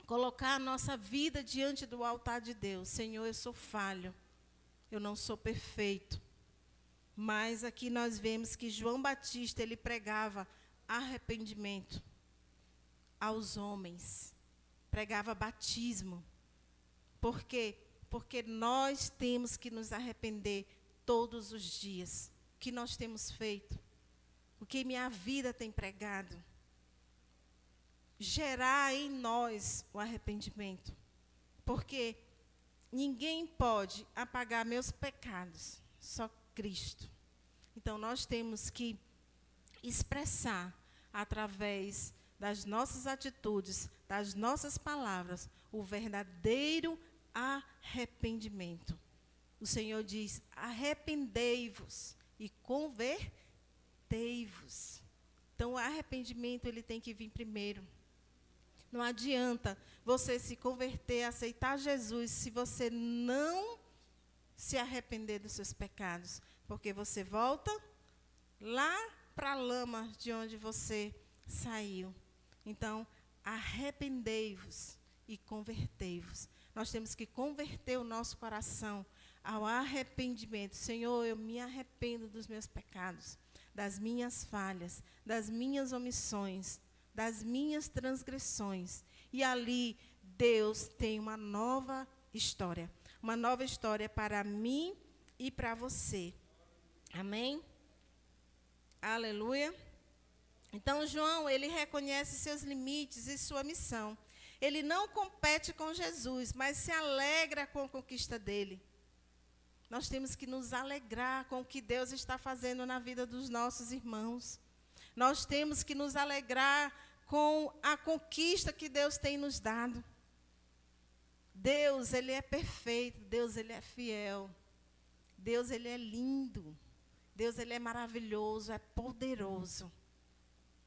colocar a nossa vida diante do altar de Deus. Senhor, eu sou falho, eu não sou perfeito. Mas aqui nós vemos que João Batista, ele pregava arrependimento aos homens, pregava batismo. Por quê? Porque nós temos que nos arrepender todos os dias. O que nós temos feito? O que minha vida tem pregado? Gerar em nós o arrependimento. Porque ninguém pode apagar meus pecados, só Cristo. Então nós temos que expressar através das nossas atitudes, das nossas palavras, o verdadeiro arrependimento. O Senhor diz: arrependei-vos e convertei-vos. Então o arrependimento ele tem que vir primeiro. Não adianta você se converter, aceitar Jesus, se você não se arrepender dos seus pecados, porque você volta lá para a lama de onde você saiu. Então, arrependei-vos e convertei-vos. Nós temos que converter o nosso coração ao arrependimento. Senhor, eu me arrependo dos meus pecados, das minhas falhas, das minhas omissões, das minhas transgressões. E ali, Deus tem uma nova história. Uma nova história para mim e para você. Amém? Aleluia. Então, João, ele reconhece seus limites e sua missão. Ele não compete com Jesus, mas se alegra com a conquista dele. Nós temos que nos alegrar com o que Deus está fazendo na vida dos nossos irmãos. Nós temos que nos alegrar com a conquista que Deus tem nos dado. Deus, ele é perfeito. Deus, ele é fiel. Deus, ele é lindo. Deus, ele é maravilhoso, é poderoso.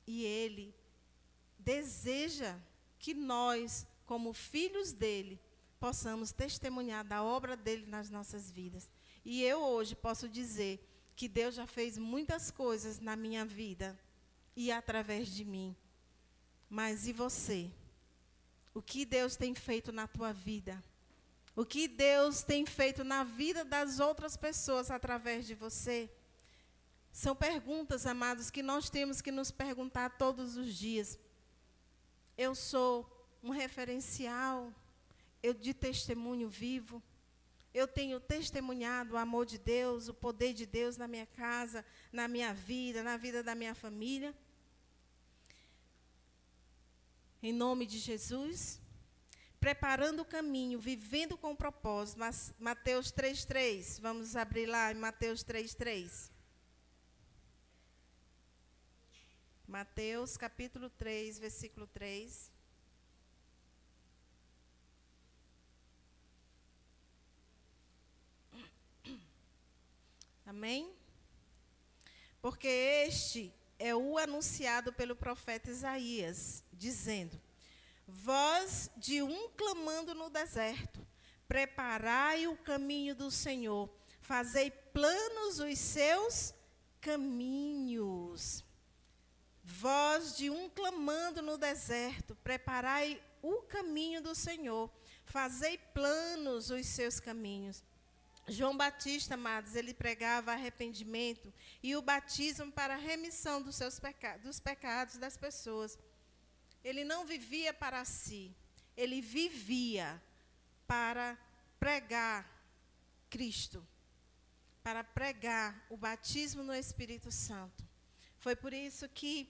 E ele deseja que nós, como filhos dele, possamos testemunhar da obra dele nas nossas vidas. E eu hoje posso dizer que Deus já fez muitas coisas na minha vida e através de mim. Mas e você? O que Deus tem feito na tua vida? O que Deus tem feito na vida das outras pessoas através de você? São perguntas, amados, que nós temos que nos perguntar todos os dias. Eu sou um referencial de testemunho vivo? Eu tenho testemunhado o amor de Deus, o poder de Deus na minha casa, na minha vida, na vida da minha família? Em nome de Jesus, preparando o caminho, vivendo com propósito. Mateus 3:3, vamos abrir lá em Mateus 3:3. Mateus capítulo 3, versículo 3. Amém? Porque este é o anunciado pelo profeta Isaías, dizendo: voz de um clamando no deserto, preparai o caminho do Senhor, fazei planos os seus caminhos. Voz de um clamando no deserto, preparai o caminho do Senhor, fazei planos os seus caminhos. João Batista, amados, ele pregava arrependimento e o batismo para a remissão dos pecados das pessoas. Ele não vivia para si, ele vivia para pregar Cristo, para pregar o batismo no Espírito Santo. Foi por isso que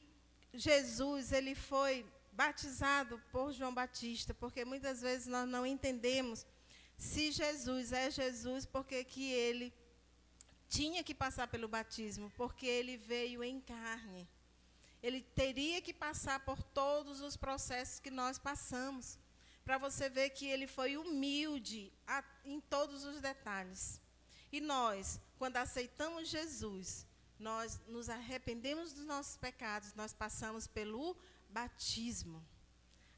Jesus, ele foi batizado por João Batista, porque muitas vezes nós não entendemos se Jesus é Jesus, porque que ele tinha que passar pelo batismo, porque ele veio em carne. Ele teria que passar por todos os processos que nós passamos, para você ver que ele foi humilde em todos os detalhes. E nós, quando aceitamos Jesus, nós nos arrependemos dos nossos pecados, nós passamos pelo batismo.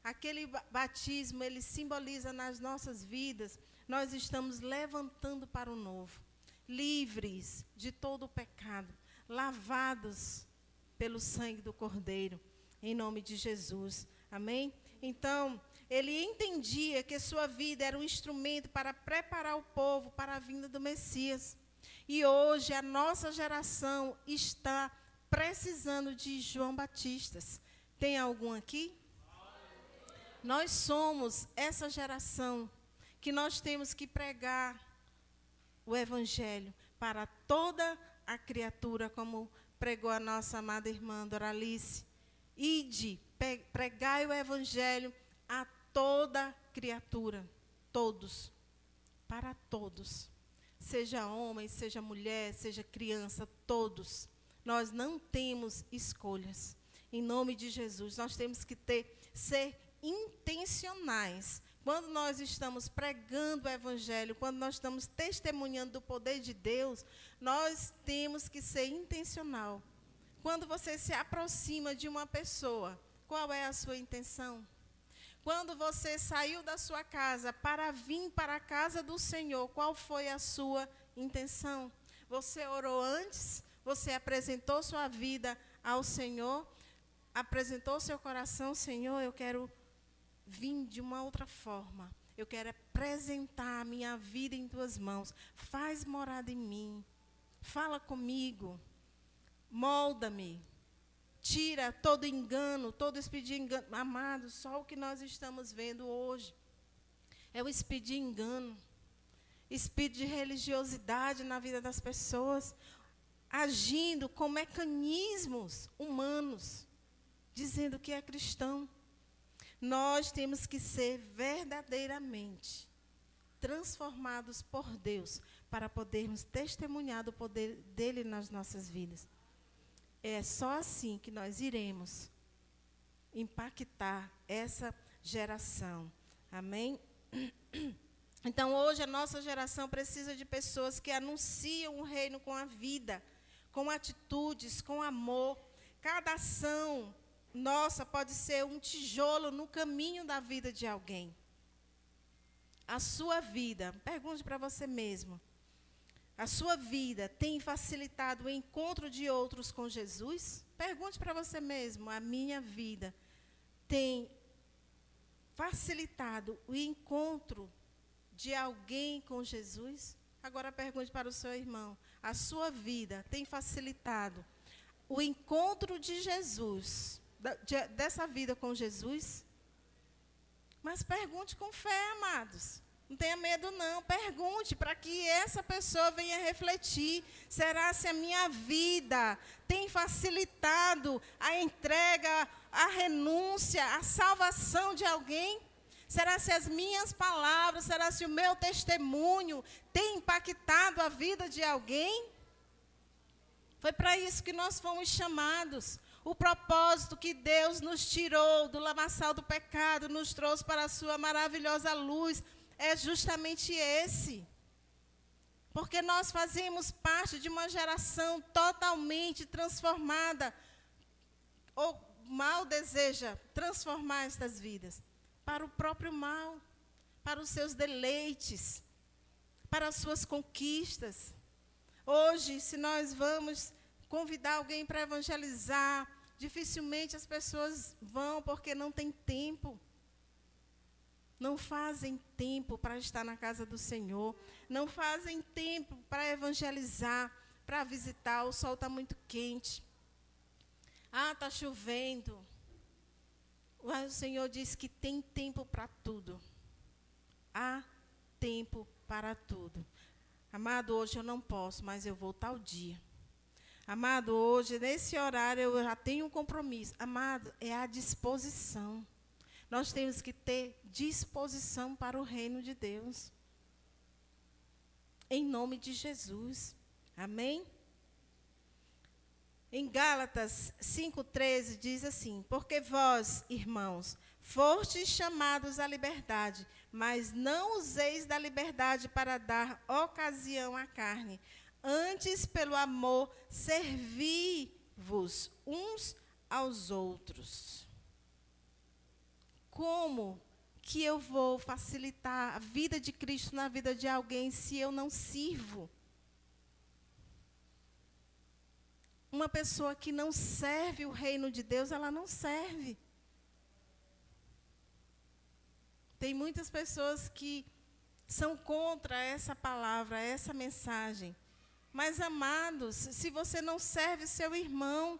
Aquele batismo, ele simboliza nas nossas vidas, nós estamos levantando para o novo, livres de todo o pecado, lavados pelo sangue do Cordeiro, em nome de Jesus. Amém? Então, ele entendia que sua vida era um instrumento para preparar o povo para a vinda do Messias. E hoje a nossa geração está precisando de João Batistas. Tem algum aqui? Nós somos essa geração que nós temos que pregar o Evangelho para toda a criatura, como pregou a nossa amada irmã Doralice. Ide, pregai o Evangelho a toda criatura, todos, para todos. Seja homem, seja mulher, seja criança, todos. Nós não temos escolhas. Em nome de Jesus, nós temos que ser intencionais. Quando nós estamos pregando o Evangelho, quando nós estamos testemunhando do poder de Deus, nós temos que ser intencional. Quando você se aproxima de uma pessoa, qual é a sua intenção? Quando você saiu da sua casa para vir para a casa do Senhor, qual foi a sua intenção? Você orou antes? Você apresentou sua vida ao Senhor? Apresentou seu coração? Senhor, eu quero vir de uma outra forma. Eu quero apresentar a minha vida em tuas mãos. Faz morada em mim. Fala comigo. Molda-me. Tira todo engano, todo espírito de engano. Amados, só o que nós estamos vendo hoje é o espírito de engano, espírito de religiosidade na vida das pessoas, agindo com mecanismos humanos, dizendo que é cristão. Nós temos que ser verdadeiramente transformados por Deus para podermos testemunhar do poder dele nas nossas vidas. É só assim que nós iremos impactar essa geração. Amém? Então, hoje, a nossa geração precisa de pessoas que anunciam o reino com a vida, com atitudes, com amor. Cada ação nossa pode ser um tijolo no caminho da vida de alguém. A sua vida, pergunte para você mesmo. A sua vida tem facilitado o encontro de outros com Jesus? Pergunte para você mesmo. A minha vida tem facilitado o encontro de alguém com Jesus? Agora pergunte para o seu irmão. A sua vida tem facilitado o encontro de Jesus, dessa vida com Jesus? Mas pergunte com fé, amados. Não tenha medo, não. Pergunte para que essa pessoa venha refletir. Será se a minha vida tem facilitado a entrega, a renúncia, a salvação de alguém? Será se as minhas palavras, será se o meu testemunho tem impactado a vida de alguém? Foi para isso que nós fomos chamados. O propósito que Deus nos tirou do lamaçal do pecado, nos trouxe para a sua maravilhosa luz, é justamente esse. Porque nós fazemos parte de uma geração totalmente transformada. O mal deseja transformar estas vidas para o próprio mal, para os seus deleites, para as suas conquistas. Hoje, se nós vamos convidar alguém para evangelizar, dificilmente as pessoas vão, porque não tem tempo. Não fazem tempo para estar na casa do Senhor. Não fazem tempo para evangelizar, para visitar. O sol está muito quente. Está chovendo. Mas o Senhor diz que tem tempo para tudo. Há tempo para tudo. Amado, hoje eu não posso, mas eu vou tal dia. Amado, hoje, nesse horário, eu já tenho um compromisso. Amado, é a disposição. Nós temos que ter disposição para o reino de Deus. Em nome de Jesus. Amém? Em Gálatas 5,13 diz assim: porque vós, irmãos, fostes chamados à liberdade, mas não useis da liberdade para dar ocasião à carne. Antes, pelo amor, servi-vos uns aos outros. Como que eu vou facilitar a vida de Cristo na vida de alguém se eu não sirvo? Uma pessoa que não serve o reino de Deus, ela não serve. Tem muitas pessoas que são contra essa palavra, essa mensagem. Mas, amados, se você não serve seu irmão,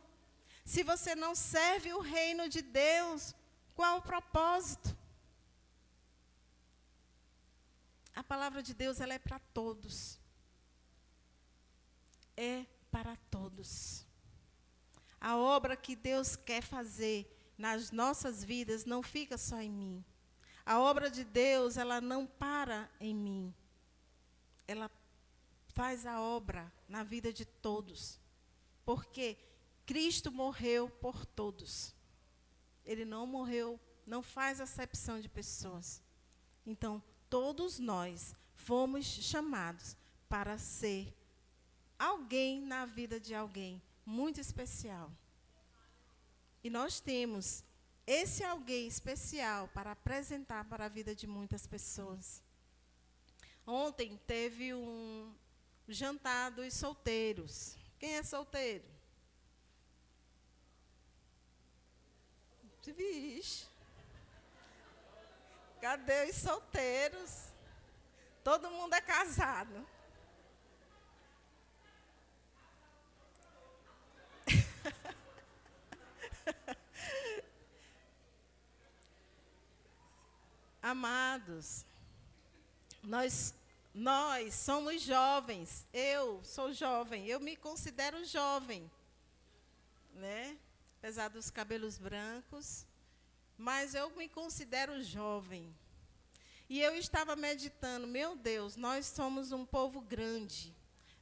se você não serve o reino de Deus, qual o propósito? A palavra de Deus, ela é para todos. É para todos. A obra que Deus quer fazer nas nossas vidas não fica só em mim. A obra de Deus, ela não para em mim. Ela faz a obra na vida de todos. Porque Cristo morreu por todos. Ele não morreu, não faz acepção de pessoas. Então, todos nós fomos chamados para ser alguém na vida de alguém, muito especial. E nós temos esse alguém especial para apresentar para a vida de muitas pessoas. Ontem teve um jantar dos solteiros. Quem é solteiro? Vixe. Cadê os solteiros? Todo mundo é casado. Amados, nós somos jovens. Eu sou jovem, eu me considero jovem, né? Apesar dos cabelos brancos, mas eu me considero jovem. E eu estava meditando, meu Deus, nós somos um povo grande.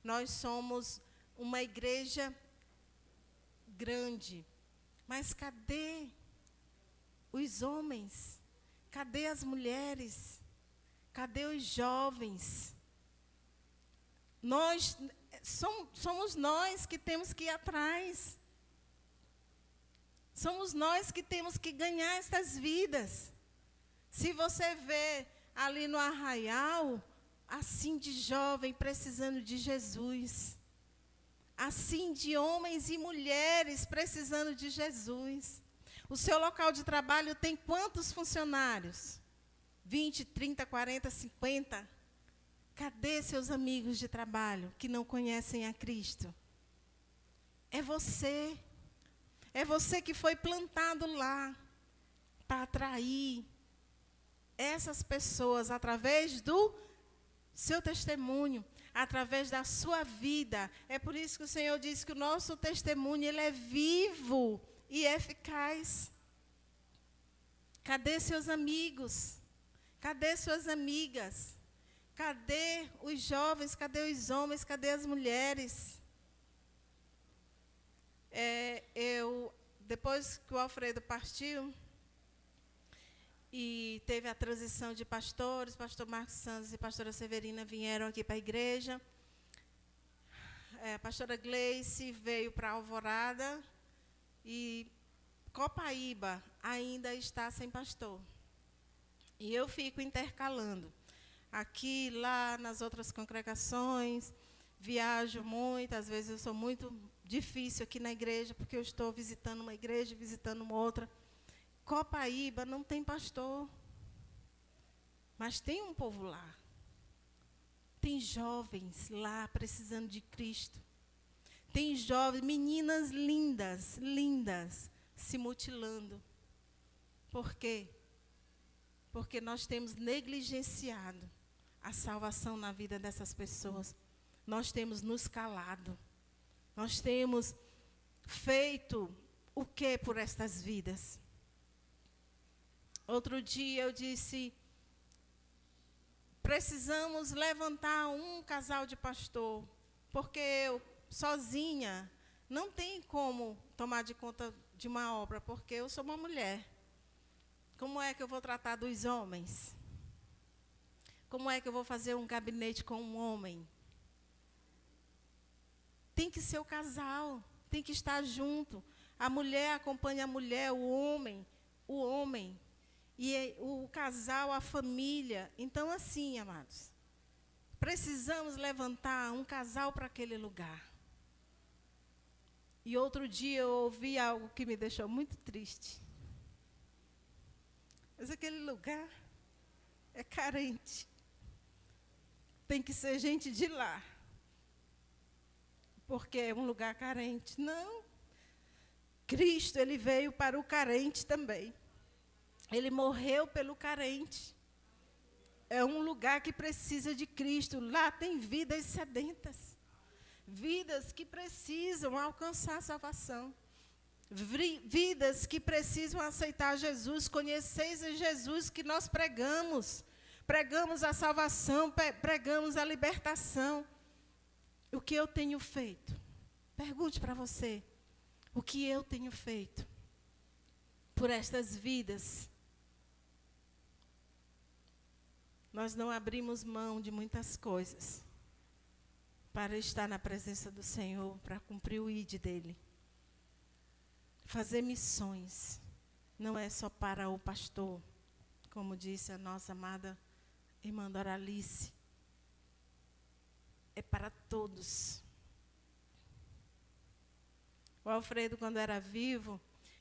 Nós somos uma igreja grande. Mas cadê os homens? Cadê as mulheres? Cadê os jovens? Somos nós que temos que ir atrás. Somos nós que temos que ganhar estas vidas. Se você vê ali no arraial, assim de jovem precisando de Jesus. Assim de homens e mulheres precisando de Jesus. O seu local de trabalho tem quantos funcionários? 20, 30, 40, 50? Cadê seus amigos de trabalho que não conhecem a Cristo? É você. É você que foi plantado lá para atrair essas pessoas através do seu testemunho, através da sua vida. É por isso que o Senhor diz que o nosso testemunho ele é vivo e eficaz. Cadê seus amigos? Cadê suas amigas? Cadê os jovens? Cadê os homens? Cadê as mulheres? Depois que o Alfredo partiu e teve a transição de pastores, pastor Marcos Santos e pastora Severina vieram aqui para a igreja. A pastora Gleice veio para Alvorada e Copaíba ainda está sem pastor. E eu fico intercalando. Aqui, lá, nas outras congregações, viajo muito, às vezes eu sou muito difícil aqui na igreja, porque eu estou visitando uma igreja, visitando uma outra. Copaíba não tem pastor, mas tem um povo lá. Tem jovens lá precisando de Cristo. Tem jovens, meninas lindas, lindas, se mutilando. Por quê? Porque nós temos negligenciado a salvação na vida dessas pessoas. Nós temos nos calado. Nós temos feito o que por estas vidas? Outro dia eu disse, precisamos levantar um casal de pastor, porque eu, sozinha, não tem como tomar de conta de uma obra, porque eu sou uma mulher. Como é que eu vou tratar dos homens? Como é que eu vou fazer um gabinete com um homem? Tem que ser o casal, tem que estar junto. A mulher acompanha a mulher, o homem. E o casal, a família. Então, assim, amados, precisamos levantar um casal para aquele lugar. E outro dia eu ouvi algo que me deixou muito triste. Mas aquele lugar é carente. Tem que ser gente de lá. Porque é um lugar carente. Não. Cristo, ele veio para o carente também. Ele morreu pelo carente. É um lugar que precisa de Cristo. Lá tem vidas sedentas. Vidas que precisam alcançar a salvação. Vidas que precisam aceitar Jesus. Conheceis a Jesus que nós pregamos. Pregamos a salvação, pregamos a libertação. O que eu tenho feito? Pergunte para você. O que eu tenho feito por estas vidas? Nós não abrimos mão de muitas coisas para estar na presença do Senhor, para cumprir o ID dele. Fazer missões não é só para o pastor, como disse a nossa amada irmã Doralice. É para todos. O Alfredo, quando era vivo,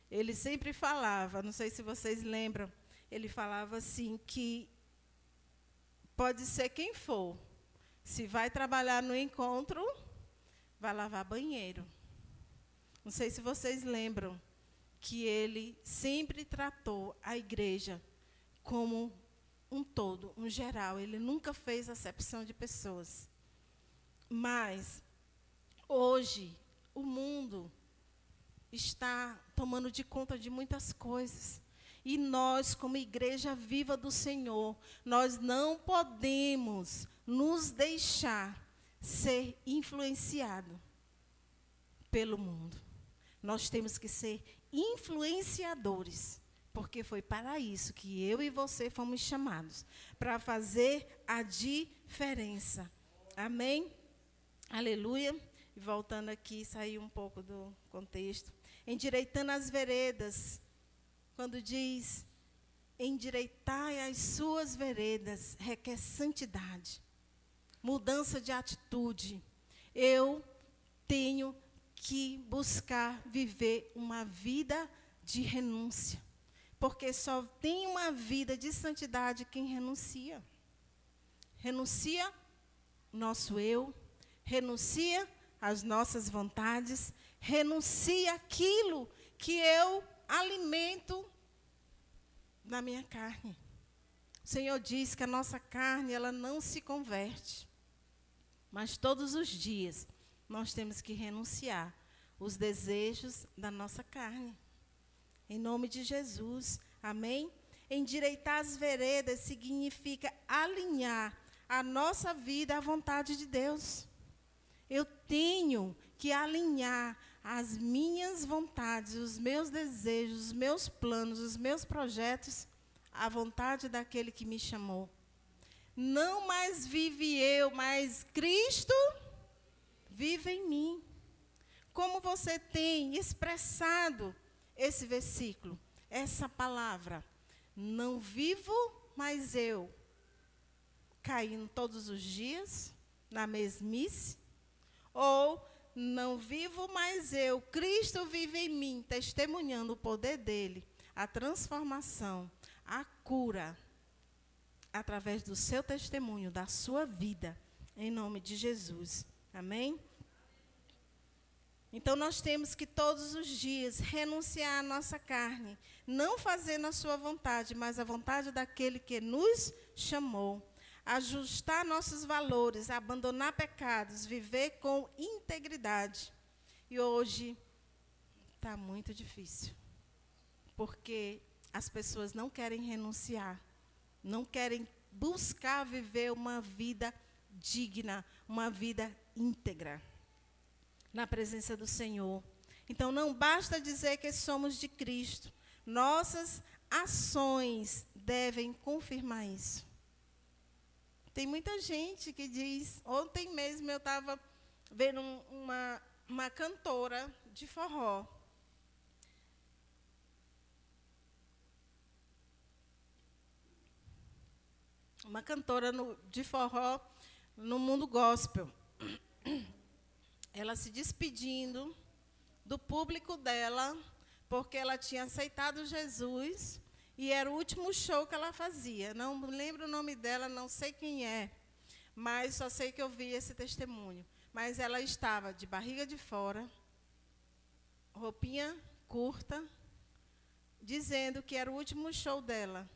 ele sempre falava, não sei se vocês lembram, ele falava assim que pode ser quem for, se vai trabalhar no encontro, vai lavar banheiro. Não sei se vocês lembram que ele sempre tratou a igreja como um todo, um geral. Ele nunca fez acepção de pessoas. Mas, hoje, o mundo está tomando de conta de muitas coisas. E nós, como igreja viva do Senhor, nós não podemos nos deixar ser influenciado pelo mundo. Nós temos que ser influenciadores, porque foi para isso que eu e você fomos chamados, para fazer a diferença. Amém? Aleluia. E voltando aqui, sair um pouco do contexto. Endireitando as veredas, quando diz, endireitai as suas veredas, requer santidade, mudança de atitude. Eu tenho que buscar viver uma vida de renúncia, porque só tem uma vida de santidade quem renuncia. Renuncia nosso eu, renuncia as nossas vontades, renuncia aquilo que eu alimento na minha carne. O Senhor diz que a nossa carne, ela não se converte. Mas todos os dias nós temos que renunciar os desejos da nossa carne. Em nome de Jesus. Amém? Endireitar as veredas significa alinhar a nossa vida à vontade de Deus. Eu tenho que alinhar as minhas vontades, os meus desejos, os meus planos, os meus projetos à vontade daquele que me chamou. Não mais vive eu, mas Cristo vive em mim. Como você tem expressado esse versículo, essa palavra? Não vivo mais eu, caindo todos os dias na mesmice, ou não vivo mais eu, Cristo vive em mim, testemunhando o poder dele, a transformação, a cura, através do seu testemunho, da sua vida, em nome de Jesus. Amém? Então, nós temos que todos os dias renunciar à nossa carne, não fazendo a sua vontade, mas a vontade daquele que nos chamou. Ajustar nossos valores, abandonar pecados, viver com integridade. E hoje está muito difícil, porque as pessoas não querem renunciar, não querem buscar viver uma vida digna, uma vida íntegra. na presença do Senhor. Então, não basta dizer que somos de Cristo. Nossas ações devem confirmar isso. Tem muita gente que diz... Ontem mesmo eu estava vendo uma cantora de forró. Uma cantora de forró no mundo gospel. Ela se despedindo do público dela, porque ela tinha aceitado Jesus e era o último show que ela fazia. Não lembro o nome dela, não sei quem é, mas só sei que eu vi esse testemunho. Mas ela estava de barriga de fora, roupinha curta, dizendo que era o último show dela.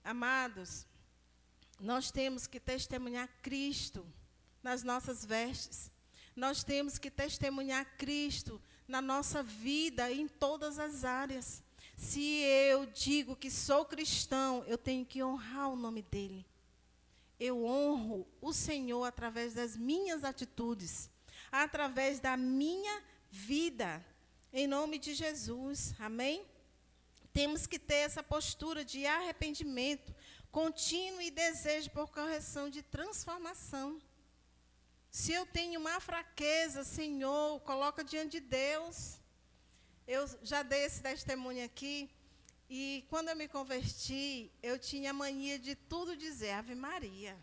Amados, nós temos que testemunhar Cristo nas nossas vestes. Nós temos que testemunhar Cristo na nossa vida, em todas as áreas. Se eu digo que sou cristão, eu tenho que honrar o nome dele. Eu honro o Senhor através das minhas atitudes, através da minha vida, em nome de Jesus. Amém? Temos que ter essa postura de arrependimento contínuo e desejo por correção de transformação. Se eu tenho uma fraqueza, Senhor, coloca diante de Deus. Eu já dei esse testemunho aqui, e quando eu me converti, eu tinha a mania de tudo dizer Ave Maria.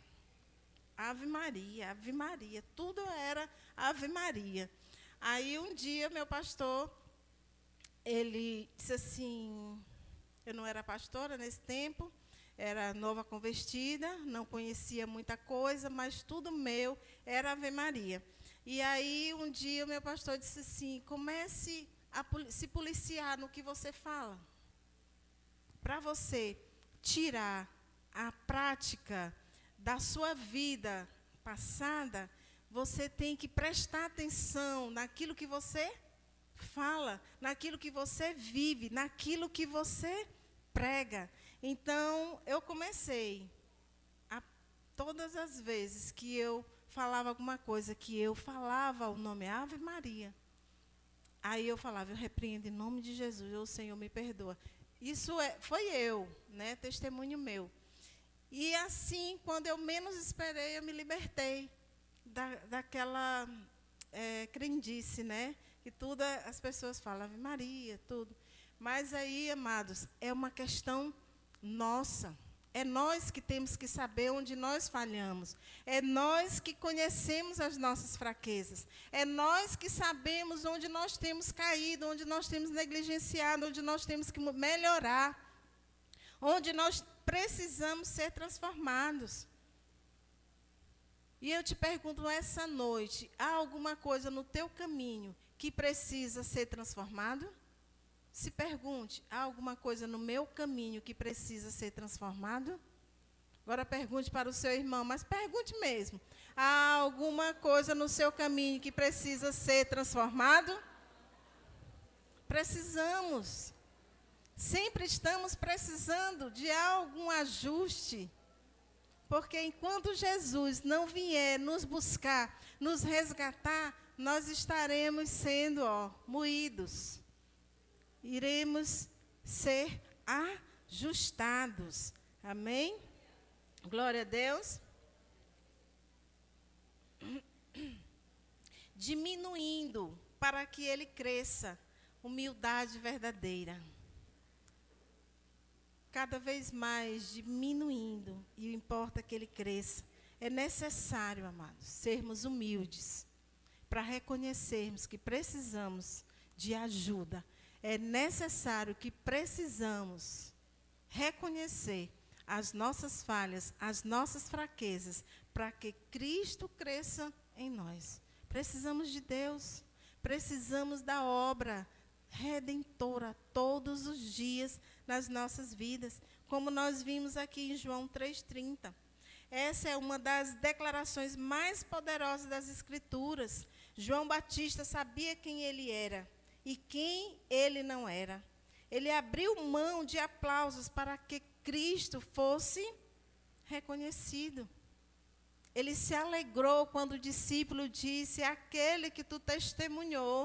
Ave Maria, Ave Maria, tudo era Ave Maria. Aí um dia meu pastor, ele disse assim, eu não era pastora nesse tempo, era nova convertida, não conhecia muita coisa, mas tudo meu era Ave Maria. E aí, um dia, o meu pastor disse assim, comece a se policiar no que você fala. Para você tirar a prática da sua vida passada, você tem que prestar atenção naquilo que você fala, naquilo que você vive, naquilo que você prega. Então, eu comecei, todas as vezes que eu falava alguma coisa, que eu falava o nome Ave Maria, aí eu falava, eu repreendo em nome de Jesus, o Senhor me perdoa. Isso foi eu, né, testemunho meu. E assim, quando eu menos esperei, eu me libertei daquela crendice, né, que tudo as pessoas falam Ave Maria, tudo. Mas aí, amados, é uma questão nossa. É nós que temos que saber onde nós falhamos. É nós que conhecemos as nossas fraquezas. É nós que sabemos onde nós temos caído, onde nós temos negligenciado, onde nós temos que melhorar, onde nós precisamos ser transformados. E eu te pergunto essa noite, há alguma coisa no teu caminho que precisa ser transformado? Se pergunte, há alguma coisa no meu caminho que precisa ser transformado? Agora pergunte para o seu irmão, mas pergunte mesmo. Há alguma coisa no seu caminho que precisa ser transformado? Precisamos. Sempre estamos precisando de algum ajuste. Porque enquanto Jesus não vier nos buscar, nos resgatar, nós estaremos sendo moídos. Iremos ser ajustados. Amém? Glória a Deus. Diminuindo para que ele cresça. Humildade verdadeira. Cada vez mais diminuindo. E importa que ele cresça. É necessário, amados, sermos humildes para reconhecermos que precisamos de ajuda. É necessário que precisamos reconhecer as nossas falhas, as nossas fraquezas, para que Cristo cresça em nós. Precisamos de Deus, precisamos da obra redentora todos os dias nas nossas vidas, como nós vimos aqui em João 3,30. Essa é uma das declarações mais poderosas das Escrituras. João Batista sabia quem ele era e quem ele não era. Ele abriu mão de aplausos para que Cristo fosse reconhecido. Ele se alegrou quando o discípulo disse: aquele que tu testemunhou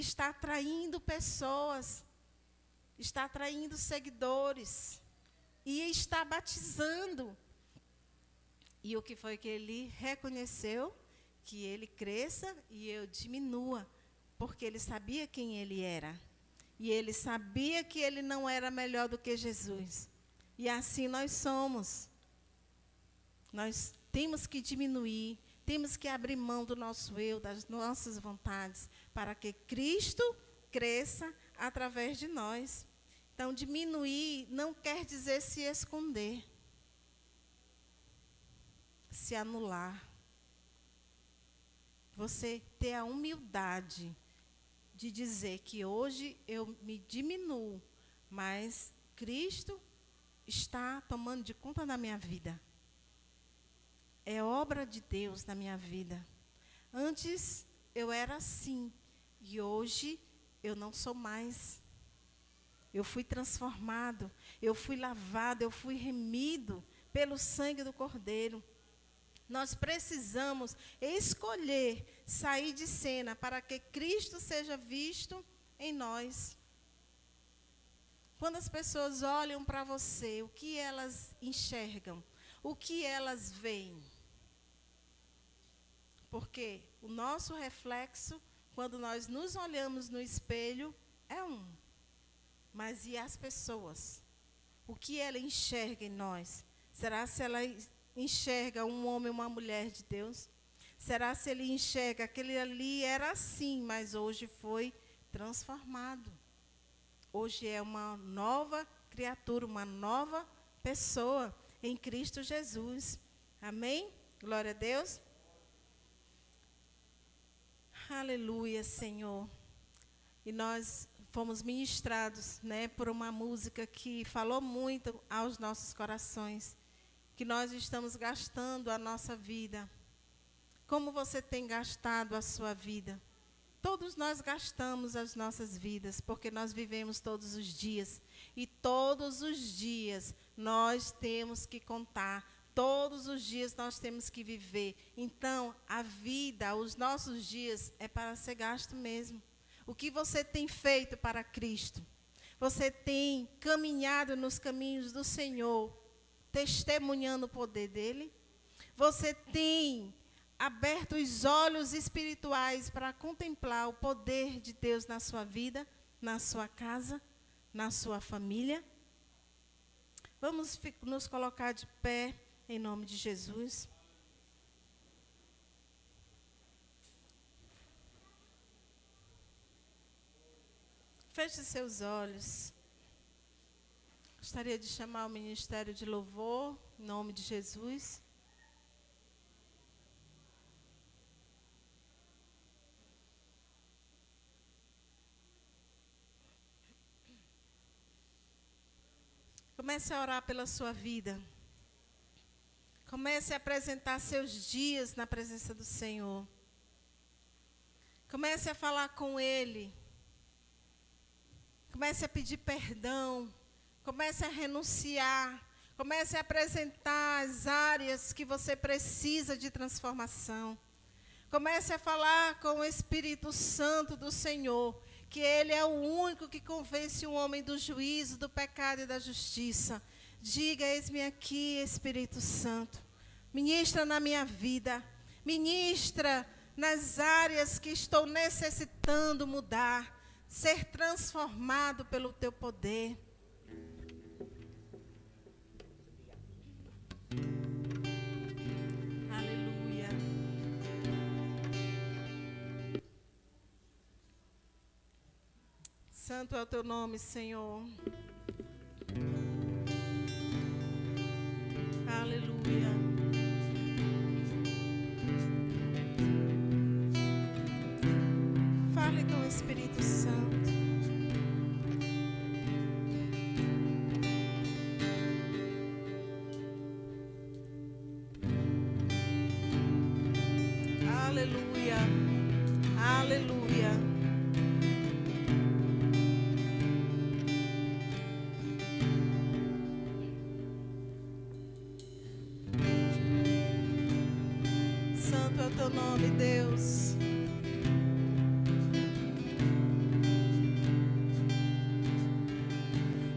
está atraindo pessoas, está atraindo seguidores e está batizando. E o que foi que ele reconheceu? Que ele cresça e eu diminua, porque ele sabia quem ele era. E ele sabia que ele não era melhor do que Jesus. E assim nós somos. Nós temos que diminuir, temos que abrir mão do nosso eu, das nossas vontades, para que Cristo cresça através de nós. Então, diminuir não quer dizer se esconder, se anular. Você ter a humildade de dizer que hoje eu me diminuo, mas Cristo está tomando de conta da minha vida. É obra de Deus na minha vida. Antes eu era assim, e hoje eu não sou mais. Eu fui transformado, eu fui lavado, eu fui remido pelo sangue do Cordeiro. Nós precisamos escolher sair de cena para que Cristo seja visto em nós. Quando as pessoas olham para você, o que elas enxergam? O que elas veem? Porque o nosso reflexo, quando nós nos olhamos no espelho, é um. Mas e as pessoas? O que ela enxerga em nós? Será se ela enxerga um homem, uma mulher de Deus? Será se ele enxerga aquele ali era assim, mas hoje foi transformado? Hoje é uma nova criatura, uma nova pessoa em Cristo Jesus. Amém? Glória a Deus. Aleluia, Senhor. E nós fomos ministrados, né, por uma música que falou muito aos nossos corações, que nós estamos gastando a nossa vida. Como você tem gastado a sua vida? Todos nós gastamos as nossas vidas, porque nós vivemos todos os dias. E todos os dias nós temos que contar, todos os dias nós temos que viver. Então, a vida, os nossos dias, é para ser gasto mesmo. O que você tem feito para Cristo? Você tem caminhado nos caminhos do Senhor, testemunhando o poder dEle? Você tem aberto os olhos espirituais para contemplar o poder de Deus na sua vida, na sua casa, na sua família? Vamos nos colocar de pé, em nome de Jesus. Feche seus olhos. Gostaria de chamar o Ministério de Louvor, em nome de Jesus. Comece a orar pela sua vida. Comece a apresentar seus dias na presença do Senhor. Comece a falar com Ele. Comece a pedir perdão. Comece a renunciar. Comece a apresentar as áreas que você precisa de transformação. Comece a falar com o Espírito Santo do Senhor, que Ele é o único que convence o homem do juízo, do pecado e da justiça. Diga: eis-me aqui, Espírito Santo. Ministra na minha vida. Ministra nas áreas que estou necessitando mudar. Ser transformado pelo teu poder. Aleluia. Santo é o teu nome, Senhor. Aleluia. Fale com o Espírito Santo. Aleluia. Aleluia. teu nome, Deus.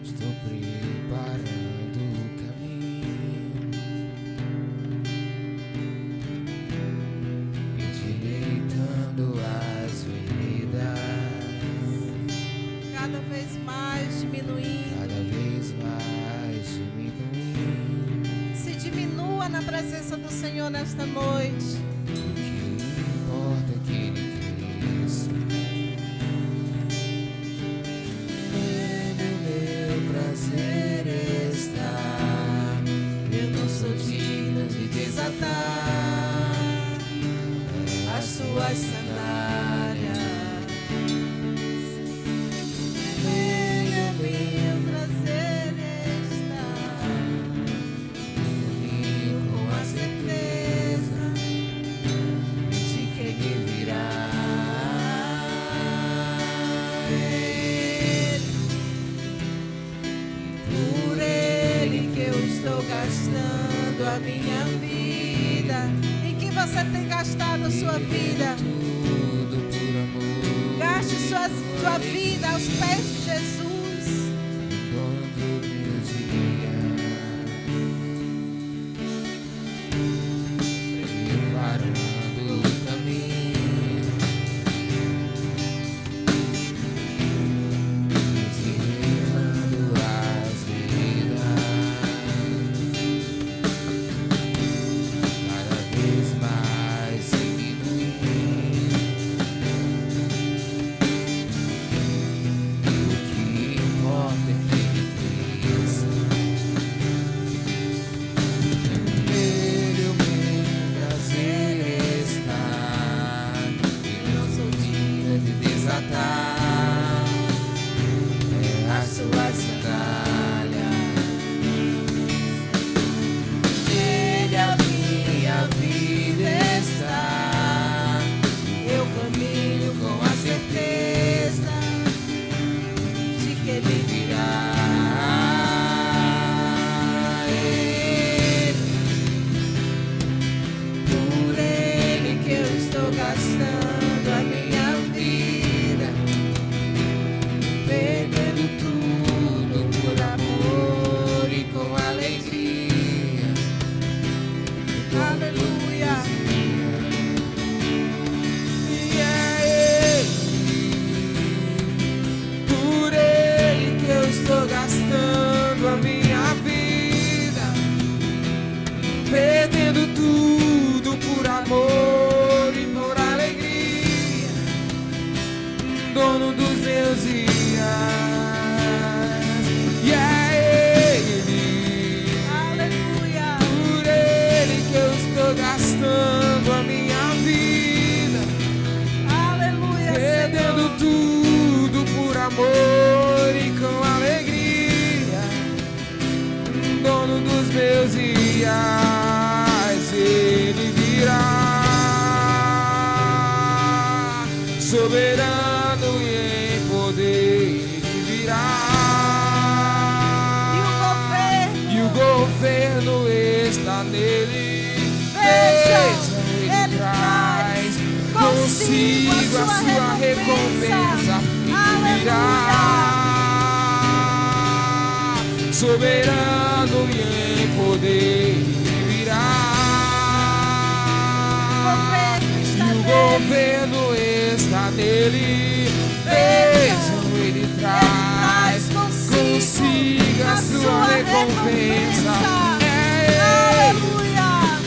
Estou preparando o caminho, endireitando as veredas, Cada vez mais diminuindo. cada vez mais diminuindo. Se diminua na presença do Senhor nesta noite. O que importa é que Ele cresça. Meu prazer está. Eu não sou digno de desatar As suas sandálias. Meu prazer está. comigo com Com a a certeza de que Ele virá. Por Ele que eu estou gastando a minha vida. Em que você tem gastado a sua vida? Tudo por amor. Gaste sua vida aos pés de Jesus. Dono do meu dia, preparando o caminho, ensinando as veredas, cada vez mais diminuindo. O que importa é que Ele cresça. Nele o meu prazer está. Eu não sou digno de desatar as suas sandálias. Nele a minha vida está. Eu caminho com a certeza de que Ele virá. Por Ele que eu estou gastando a minha vida, perdendo tudo por amor e com alegria. Aleluia. E é por Ele que eu estou gastando a minha vida, perdendo tudo por amor e por alegria, dono dos meus dias. E é Ele, Aleluia. por Ele que eu estou gastando a minha vida, Aleluia, perdendo Senhor. tudo por amor e com alegria, dono dos meus dias. Ele virá, soberano e em poder. Ele virá, e o governo está nele. Veja, Ele traz consigo a sua recompensa. Ele virá, soberano e em poder. Ele virá, e o governo está nele. Vejam, ele traz consigo a sua recompensa. É Ele, Aleluia.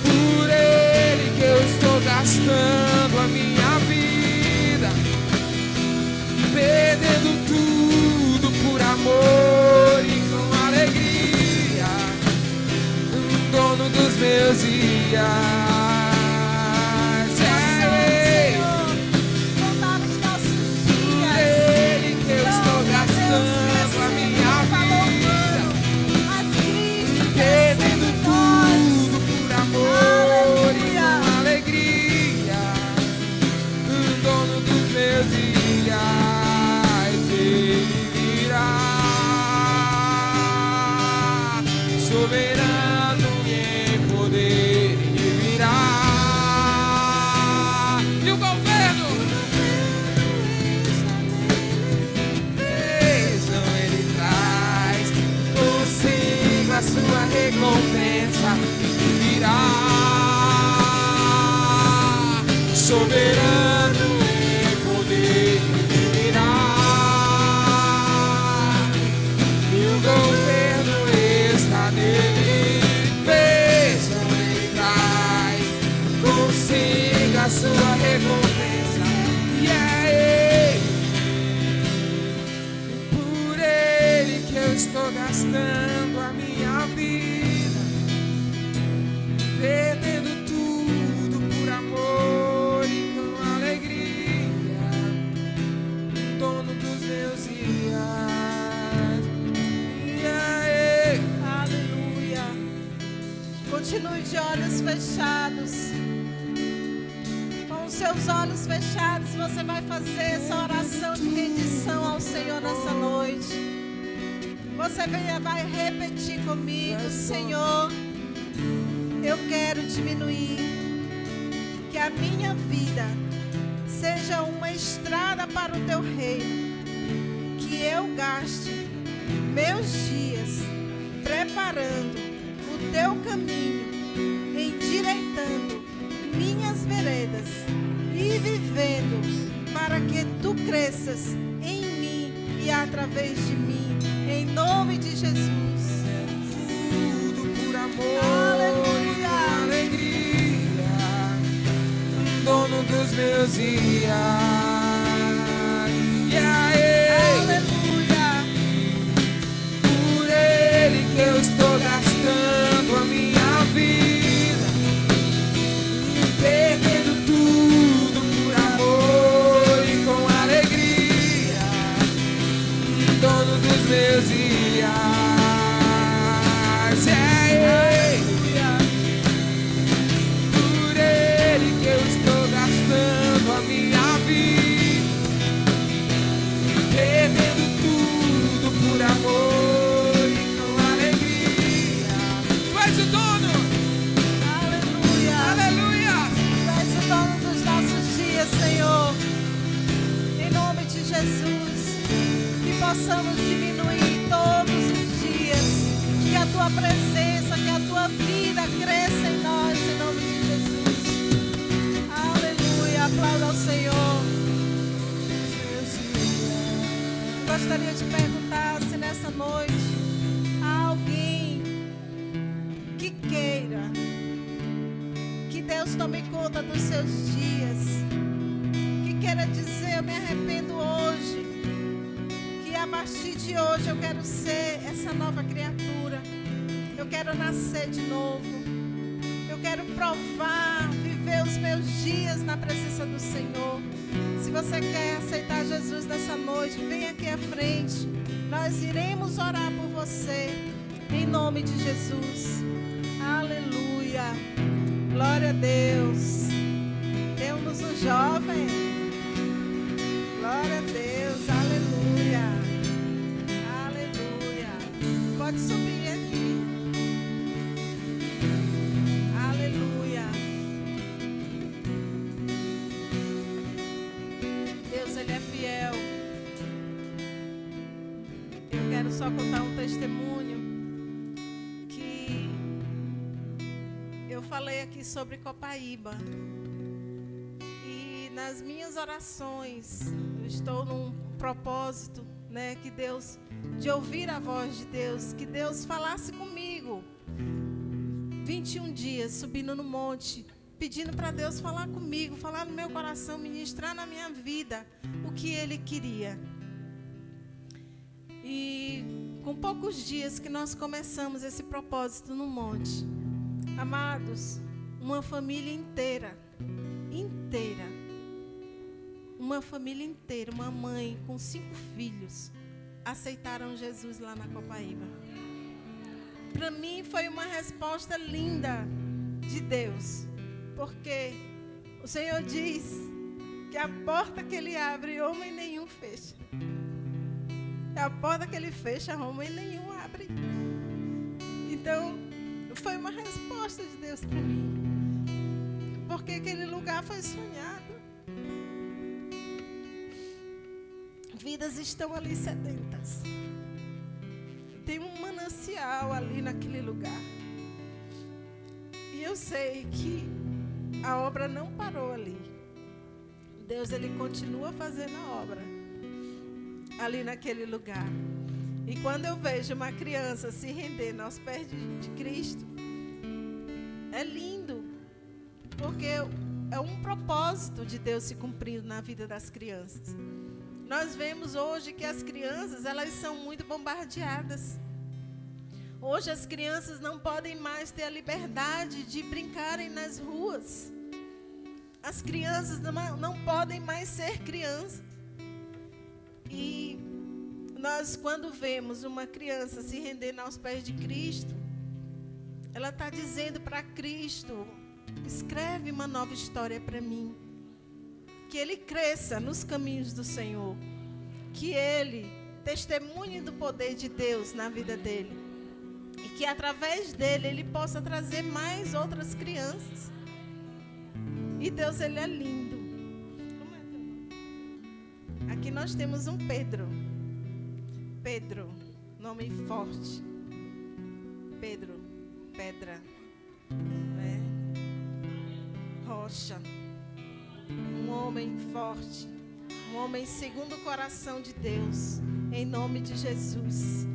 por Ele que eu estou gastando a minha vida, perdendo tudo por amor e com alegria, dono dos meus dias. É Contar os nossos por dias. Ele que eu estou gastando a minha vida, Mas Cristo perdendo tudo por amor e Aleluia. com alegria, dono dos meus dias. Ele virá, soberano e em poder. Ele virá, sua recompensa virá. Soberano em poder virá, e o governo está nele. Beijo em trás, consiga sua recompensa, e é ele, por ele que eu estou gastando a minha vida, perdendo tudo por amor e com alegria, dono dos meus dias. E aí? Aleluia. Continue de olhos fechados. Com os seus olhos fechados, você vai fazer essa oração de rendição ao Senhor nessa noite. Você vai repetir comigo: Senhor, eu quero diminuir, que a minha vida seja uma estrada para o teu reino, que eu gaste meus dias preparando o teu caminho, endireitando minhas veredas e vivendo para que tu cresças em mim e através de mim, em nome de Jesus. Tudo por amor. Aleluia. E com alegria, dono dos meus dias. E aí? Aleluia. Por ele que eu estou gastando a minha vida, perdendo tudo por amor e com alegria, dono dos meus dias. É ele, por ele que eu estou gastando a minha vida, perdendo tudo por amor e com alegria. Tu és o dono. Aleluia. Aleluia. Tu és o dono dos nossos dias, Senhor. Em nome de Jesus, que possamos diminuir todos os dias, que a tua presença, que a tua vida cresça em nós, em nome de Jesus. Aleluia. Aplauda ao Senhor. Gostaria de perguntar se nessa noite há alguém que queira que Deus tome conta dos seus dias, que queira dizer: eu me arrependo hoje, que a partir de hoje eu quero ser essa nova criatura, eu quero nascer de novo, eu quero provar, viver os meus dias na presença do Senhor. Se você quer aceitar Jesus nessa noite, vem aqui à frente, nós iremos orar por você, em nome de Jesus. Aleluia. Glória a Deus. Temos um jovem. Glória a Deus. Aleluia. Aleluia. Pode subir aqui. Aleluia. Deus, Ele é fiel. Eu quero só contar um testemunho que eu falei aqui sobre Copaíba. E nas minhas orações, eu estou num propósito, né, que Deus, de ouvir a voz de Deus, que Deus falasse comigo. 21 dias subindo no monte, pedindo para Deus falar comigo, falar no meu coração, ministrar na minha vida o que Ele queria. E com poucos dias que nós começamos esse propósito no monte, amados, uma família inteira, uma família inteira, uma mãe com 5 filhos, aceitaram Jesus lá na Copaíba. Para mim foi uma resposta linda de Deus, porque o Senhor diz que a porta que Ele abre, homem nenhum fecha. A porta que Ele fecha, homem nenhum abre. Então, foi uma resposta de Deus para mim, porque aquele lugar foi sonhado. Vidas estão ali sedentas. tem um manancial ali naquele lugar. E eu sei que a obra não parou ali. Deus, ele continua fazendo a obra ali naquele lugar. E quando eu vejo uma criança se rendendo aos pés de Cristo, é lindo, porque é um propósito de Deus se cumprindo na vida das crianças. Nós vemos hoje que as crianças, elas são muito bombardeadas. Hoje as crianças não podem mais ter a liberdade de brincarem nas ruas. As crianças não podem mais ser crianças. E nós, quando vemos uma criança se rendendo aos pés de Cristo, ela está dizendo para Cristo: escreve uma nova história para mim. Que ele cresça nos caminhos do Senhor. Que ele testemunhe do poder de Deus na vida dele. E que através dele ele possa trazer mais outras crianças. E Deus, ele é lindo. Aqui nós temos um Pedro. Pedro, nome forte. Pedro, pedra, né? Rocha. Um homem forte. Um homem segundo o coração de Deus. Em nome de Jesus.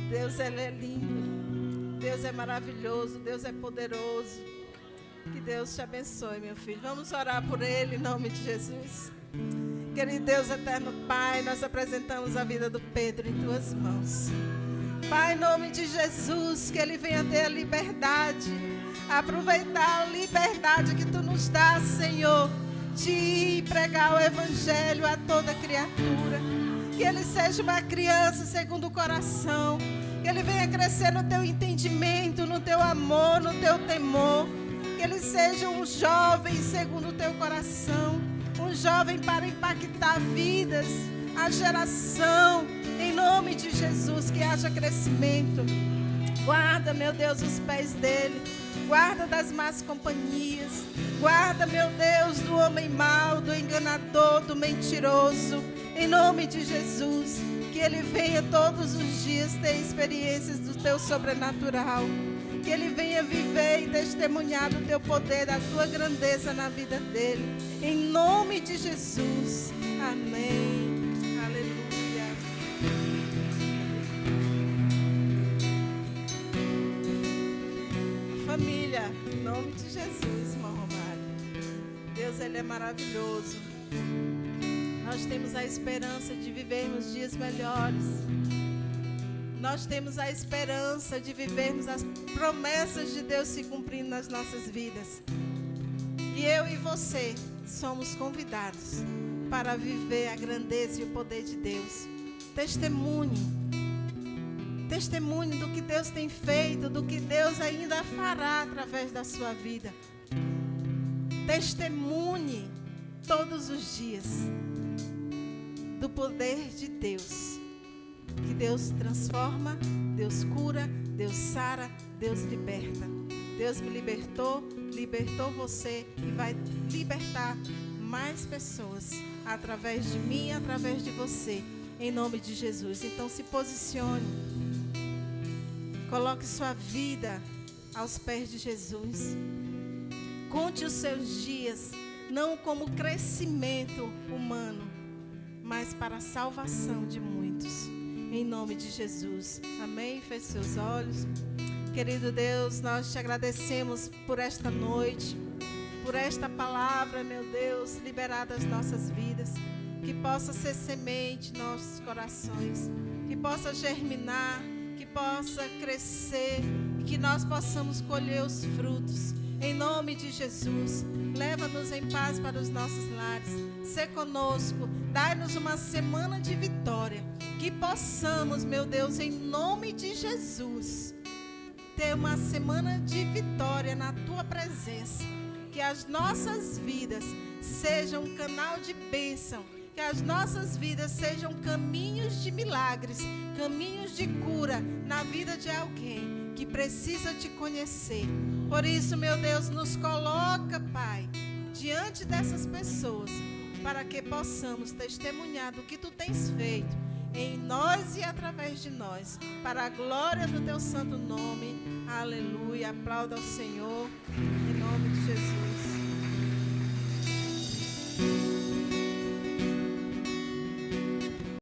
Deus, ele é lindo. Deus é maravilhoso. Deus é poderoso. Que Deus te abençoe, meu filho. Vamos orar por ele em nome de Jesus. Querido Deus eterno Pai, nós apresentamos a vida do Pedro em tuas mãos. Pai, em nome de Jesus, que ele venha ter a liberdade, aproveitar a liberdade que tu nos dá, Senhor, de pregar o evangelho a toda criatura. Que ele seja uma criança segundo o coração, que ele venha crescer no teu entendimento, no teu amor, no teu temor. Que ele seja um jovem segundo o teu coração, um jovem para impactar vidas, a geração, em nome de Jesus, que haja crescimento. Guarda, meu Deus, os pés dele, guarda das más companhias, guarda, meu Deus, do homem mau, do enganador, do mentiroso, em nome de Jesus. Que ele venha todos os dias ter experiências do teu sobrenatural. Que ele venha viver e testemunhar do teu poder, da tua grandeza na vida dele. Em nome de Jesus. Amém. Aleluia. Família, em nome de Jesus, irmão Romário. Deus, ele é maravilhoso. Nós temos a esperança de vivermos dias melhores. Nós temos a esperança de vivermos as promessas de Deus se cumprindo nas nossas vidas. E eu e você somos convidados para viver a grandeza e o poder de Deus. Testemunhe. Testemunhe do que Deus tem feito, do que Deus ainda fará através da sua vida. Testemunhe todos os dias do poder de Deus. Que Deus transforma, Deus cura, Deus sara, Deus liberta. Deus me libertou, libertou você e vai libertar mais pessoas através de mim, através de você, em nome de Jesus. Então se posicione, coloque sua vida aos pés de Jesus. Conte os seus dias, não como crescimento humano, mas para a salvação de muitos. Em nome de Jesus. Amém? Feche seus olhos. Querido Deus, nós te agradecemos por esta noite, por esta palavra, meu Deus, liberada às nossas vidas. Que possa ser semente em nossos corações, que possa germinar, que possa crescer e que nós possamos colher os frutos. Em nome de Jesus, leva-nos em paz para os nossos lares. Sê conosco, dai-nos uma semana de vitória. Que possamos, meu Deus, em nome de Jesus, ter uma semana de vitória na Tua presença. Que as nossas vidas sejam um canal de bênção. Que as nossas vidas sejam caminhos de milagres, caminhos de cura na vida de alguém que precisa Te conhecer. Por isso, meu Deus, nos coloca, Pai, diante dessas pessoas, para que possamos testemunhar do que Tu tens feito em nós e através de nós, para a glória do teu santo nome. Aleluia. Aplauda ao Senhor.